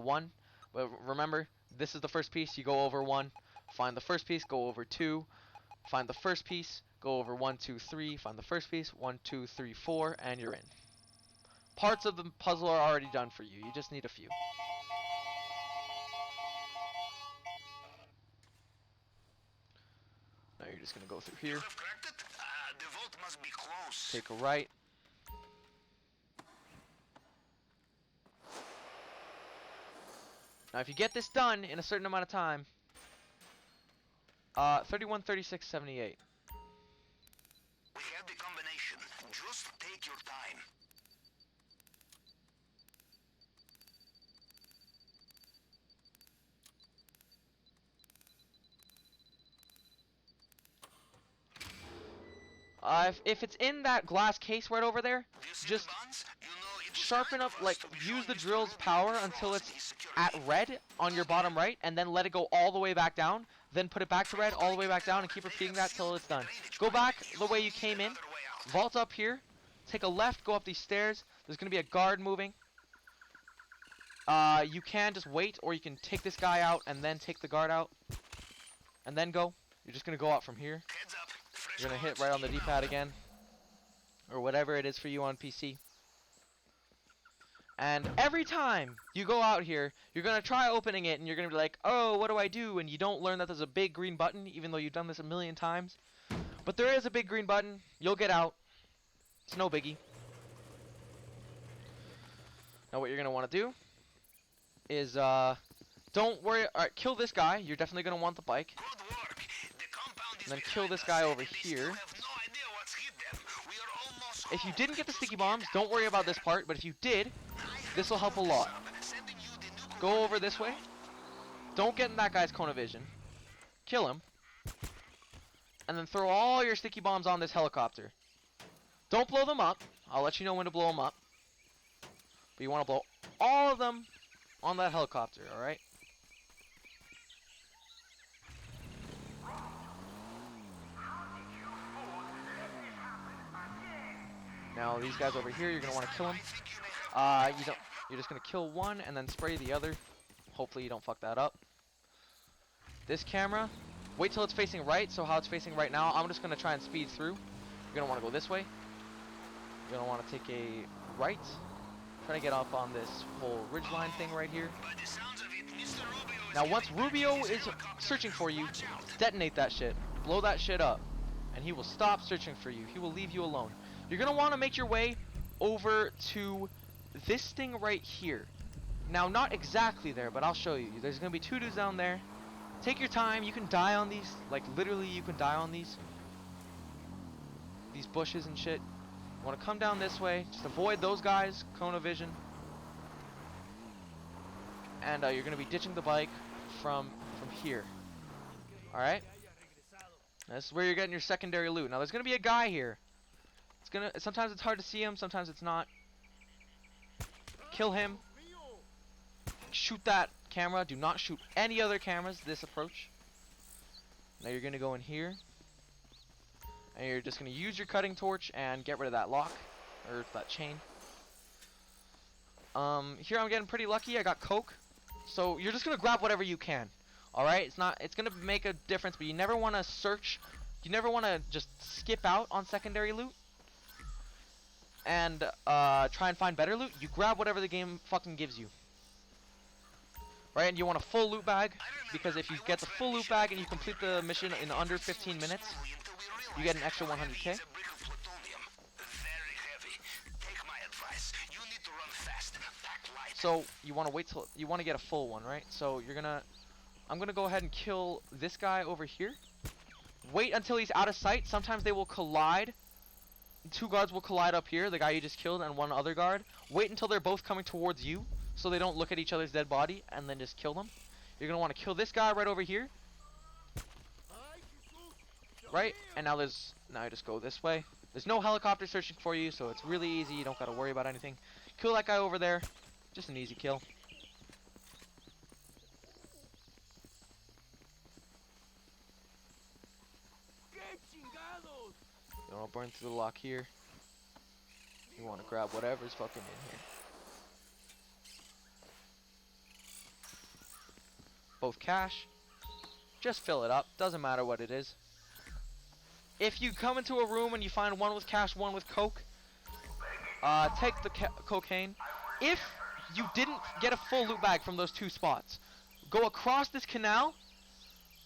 1. But remember, this is the first piece. You go over 1, find the first piece, go over 2, find the first piece, Go over 1, 2, 3, find the first piece, 1, 2, 3, 4, and you're in. Parts of the puzzle are already done for you. You just need a few. Now you're just gonna go through You here, have cracked it? The vault must be close. take a right. Now if you get this done in a certain amount of time, 31, 36, 78. We have the combination. Just take your time. If it's in that glass case right over there, Do you see just the bonds? You know, it was sharpen kind up, of us like, to be use showing the Mr. drill's Rubio power the until flaws it's in his security. at red on your bottom right, and then let it go all the way back down, then put it back to red, all the way back down, and keep repeating that till it's done. Go back the way you came in, vault up here, take a left, go up these stairs, there's going to be a guard moving. You can just wait, or you can take this guy out, and then take the guard out, and then go. You're just going to go out from here. Heads up. Fresh You're going to hit cards right on the inbound. D-pad again, or whatever it is for you on PC. And every time you go out here, you're going to try opening it, and you're going to be like, oh, what do I do? And you don't learn that there's a big green button, even though you've done this a million times. But there is a big green button. You'll get out. It's no biggie. Now what you're going to want to do is, don't worry. Alright, kill this guy. You're definitely going to want the bike. Good work. The compound is And then kill behind this us, guy over and they still here. have no idea what's hit them. We are almost If you home. didn't get the Just sticky get bombs, don't out worry of about this there. part. But if you did, I have this will help a looked lot. this up, sending you the new Go over coordinate this way. now. Don't get in that guy's cone of vision. Kill him. And then throw all your sticky bombs on this helicopter. Don't blow them up. I'll let you know when to blow them up. But you want to blow all of them on that helicopter, alright? Now these guys over here, you're going to want to kill them. You're just going to kill one and then spray the other. Hopefully you don't fuck that up. This camera, wait till it's facing right. So how it's facing right now, I'm just going to try and speed through. You're going to want to go this way. You're going to want to take a right. Try to get up on this whole ridgeline thing right here. By the sounds of it, Mr. Rubio is Now once getting back Rubio in his is helicopter. searching for you, Watch out. detonate that shit. Blow that shit up. And he will stop searching for you. He will leave you alone. You're going to want to make your way over to this thing right here. Now, not exactly there, but I'll show you. There's going to be two dudes down there. Take your time. You can die on these. Like, literally, you can die on these. These bushes and shit. You want to come down this way. Just avoid those guys. Cone of vision. And you're going to be ditching the bike from here. Alright? This is where you're getting your secondary loot. Now, there's going to be a guy here. Sometimes it's hard to see him. Sometimes it's not. Kill him. Shoot that camera. Do not shoot any other cameras this approach. Now you're going to go in here. And you're just going to use your cutting torch and get rid of that lock. Or that chain. Here I'm getting pretty lucky. I got coke. So you're just going to grab whatever you can. Alright? It's going to make a difference. But you never want to search. You never want to just skip out on secondary loot. And try and find better loot. You grab whatever the game fucking gives you. Right, and you want a full loot bag, because if you get the full loot bag and you complete the mission in under 15 minutes, you get an extra 100k. So you want to wait till you want to get a full one, right? So I'm gonna go ahead and kill this guy over here. Wait until he's out of sight. Sometimes they will collide. Two guards will collide up here, the guy you just killed and one other guard. Wait until they're both coming towards you, so they don't look at each other's dead body, and then just kill them. You're going to want to kill this guy right over here. Right? And now you just go this way. There's no helicopter searching for you, so it's really easy. You don't got to worry about anything. Kill that guy over there. Just an easy kill. You don't burn through the lock here. You want to grab whatever's fucking in here. Both cash. Just fill it up. Doesn't matter what it is. If you come into a room and you find one with cash, one with coke, take the cocaine. If you didn't get a full loot bag from those two spots, go across this canal,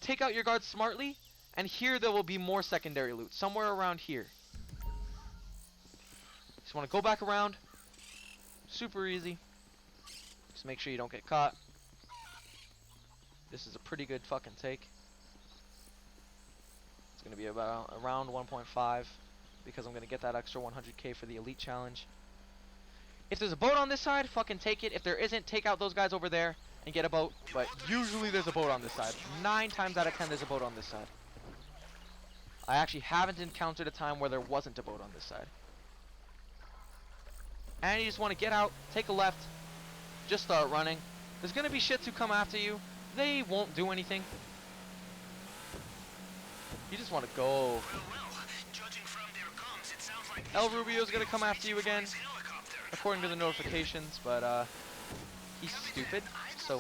take out your guards smartly, and here there will be more secondary loot, somewhere around here. Just want to go back around. Super easy. Just make sure you don't get caught. This is a pretty good fucking take. It's going to be about around 1.5 because I'm going to get that extra 100k for the elite challenge. If there's a boat on this side, fucking take it. If there isn't, take out those guys over there and get a boat. But usually there's a boat on this side. 9 times out of 10 there's a boat on this side. I actually haven't encountered a time where there wasn't a boat on this side. And you just want to get out, take a left, just start running. There's going to be shits who come after you. They won't do anything. You just want to go. El Rubio's going to come after you again, according to the notifications, but he's stupid, so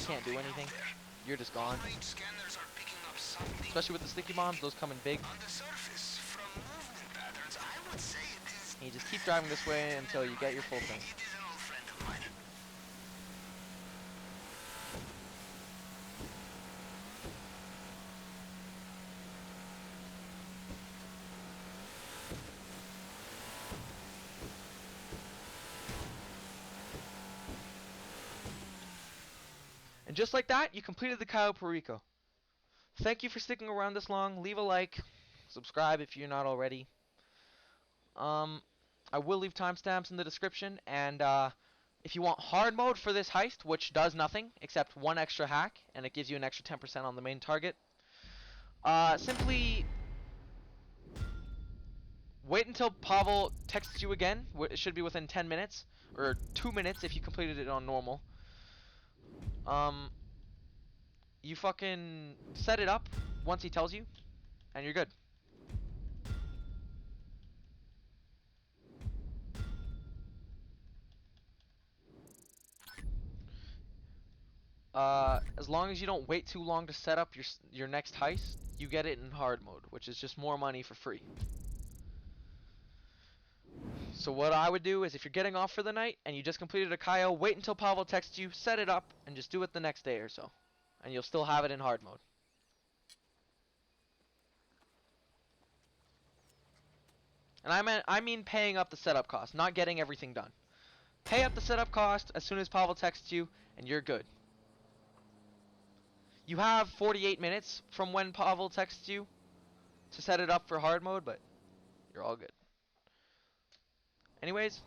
can't do anything. You're just gone. Especially with the sticky bombs, those come in big. And you just keep driving this way until you get your full thing. And just like that, you completed the Cayo Perico. Thank you for sticking around this long. Leave a like, subscribe if you're not already. I will leave timestamps in the description, and if you want hard mode for this heist, which does nothing except one extra hack, and it gives you an extra 10% on the main target, simply wait until Pavel texts you again. It should be within 10 minutes, or 2 minutes if you completed it on normal. You fucking set it up once he tells you, and you're good. As long as you don't wait too long to set up your next heist, you get it in hard mode, which is just more money for free. So what I would do is, if you're getting off for the night and you just completed a Cayo, wait until Pavel texts you, set it up, and just do it the next day or so, and you'll still have it in hard mode. And I mean paying up the setup cost, not getting everything done. Pay up the setup cost as soon as Pavel texts you, and you're good. You have 48 minutes from when Pavel texts you to set it up for hard mode, but you're all good. Anyways,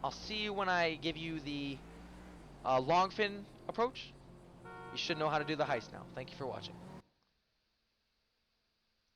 I'll see you when I give you the long fin approach. You should know how to do the heist now. Thank you for watching.